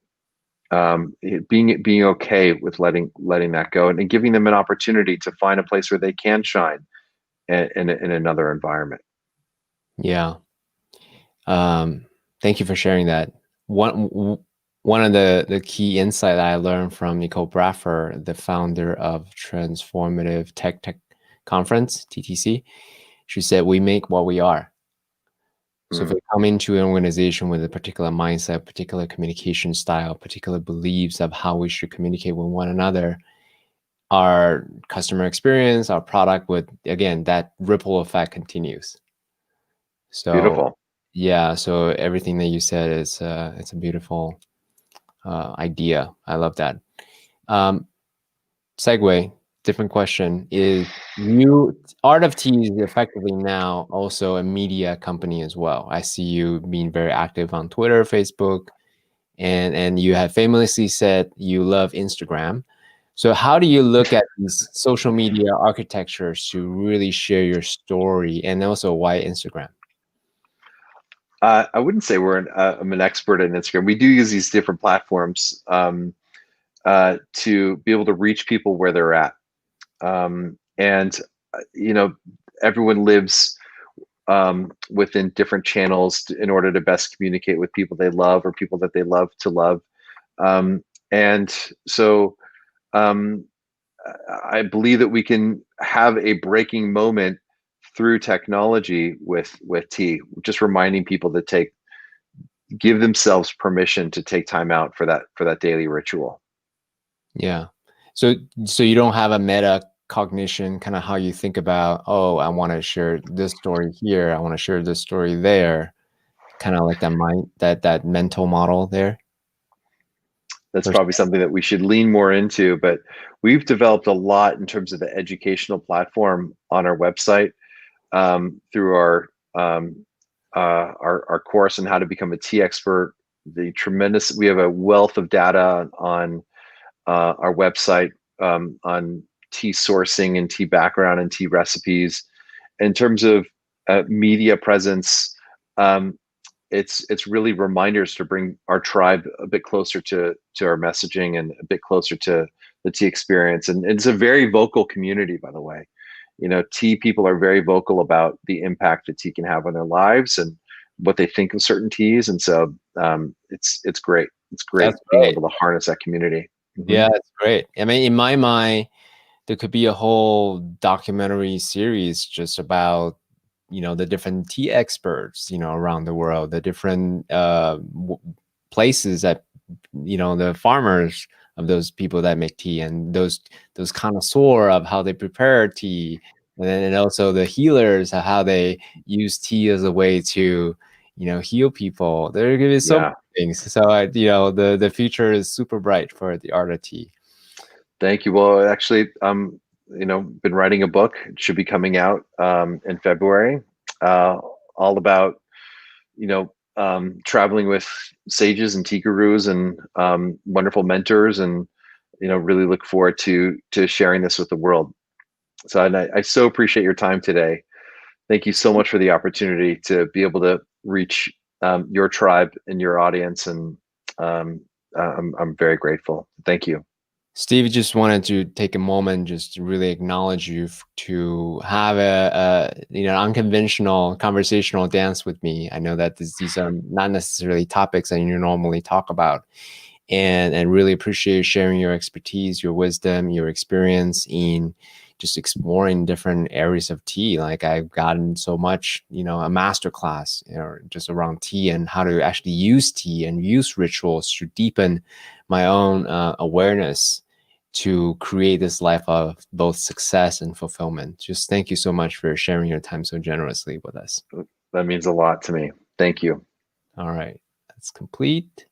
being okay with letting that go, and giving them an opportunity to find a place where they can shine in another environment. Yeah. Thank you for sharing that. One of the key insight I learned from Nicole Bradford, the founder of Transformative Tech Conference, TTC, she said, "We make what we are." So if we come into an organization with a particular mindset, particular communication style, particular beliefs of how we should communicate with one another, our customer experience, our product would, again, that ripple effect continues. So Beautiful. yeah, so everything that you said is it's a beautiful idea. I love that. Segue, different question is, Art of Tea is effectively now also a media company as well. I see you being very active on Twitter, Facebook, and you have famously said you love Instagram. So how do you look at these social media architectures to really share your story, and also why Instagram? I wouldn't say I'm an expert in Instagram. We do use these different platforms to be able to reach people where they're at. And everyone lives within different channels in order to best communicate with people they love, or people that they love to love. And so I believe that we can have a breaking moment through technology with tea, just reminding people to give themselves permission to take time out for that daily ritual. Yeah. So you don't have a meta cognition, kind of how you think about, oh, I want to share this story here, I want to share this story there, kind of like that mental model there. That's probably something that we should lean more into, but we've developed a lot in terms of the educational platform on our website, through our course on how to become a tea expert. We have a wealth of data on our website, on tea sourcing and tea background and tea recipes. In terms of media presence, it's really reminders to bring our tribe a bit closer to our messaging, and a bit closer to the tea experience. And it's a very vocal community, by the way. Tea people are very vocal about the impact that tea can have on their lives, and what they think of certain teas. And so it's great. It's great being able to harness that community. Yeah, it's great. I mean, in my mind, there could be a whole documentary series just about, the different tea experts, around the world, the different places that, the farmers of those people that make tea, and those connoisseur of how they prepare tea, and also the healers, how they use tea as a way to, heal people. There are going to be so many things. So, the future is super bright for the art of tea. Thank you. Well, actually, been writing a book. It should be coming out in February, all about, traveling with sages and tea gurus and wonderful mentors, and really look forward to sharing this with the world. So I so appreciate your time today. Thank you so much for the opportunity to be able to reach your tribe and your audience, and I'm very grateful. Thank you. Steve, just wanted to take a moment just to really acknowledge you to have a unconventional conversational dance with me. I know that these are not necessarily topics that you normally talk about, and really appreciate you sharing your expertise, your wisdom, your experience in just exploring different areas of tea. Like, I've gotten so much, a master class, just around tea and how to actually use tea and use rituals to deepen my own awareness to create this life of both success and fulfillment. Just thank you so much for sharing your time so generously with us. That means a lot to me. Thank you. All right, that's complete.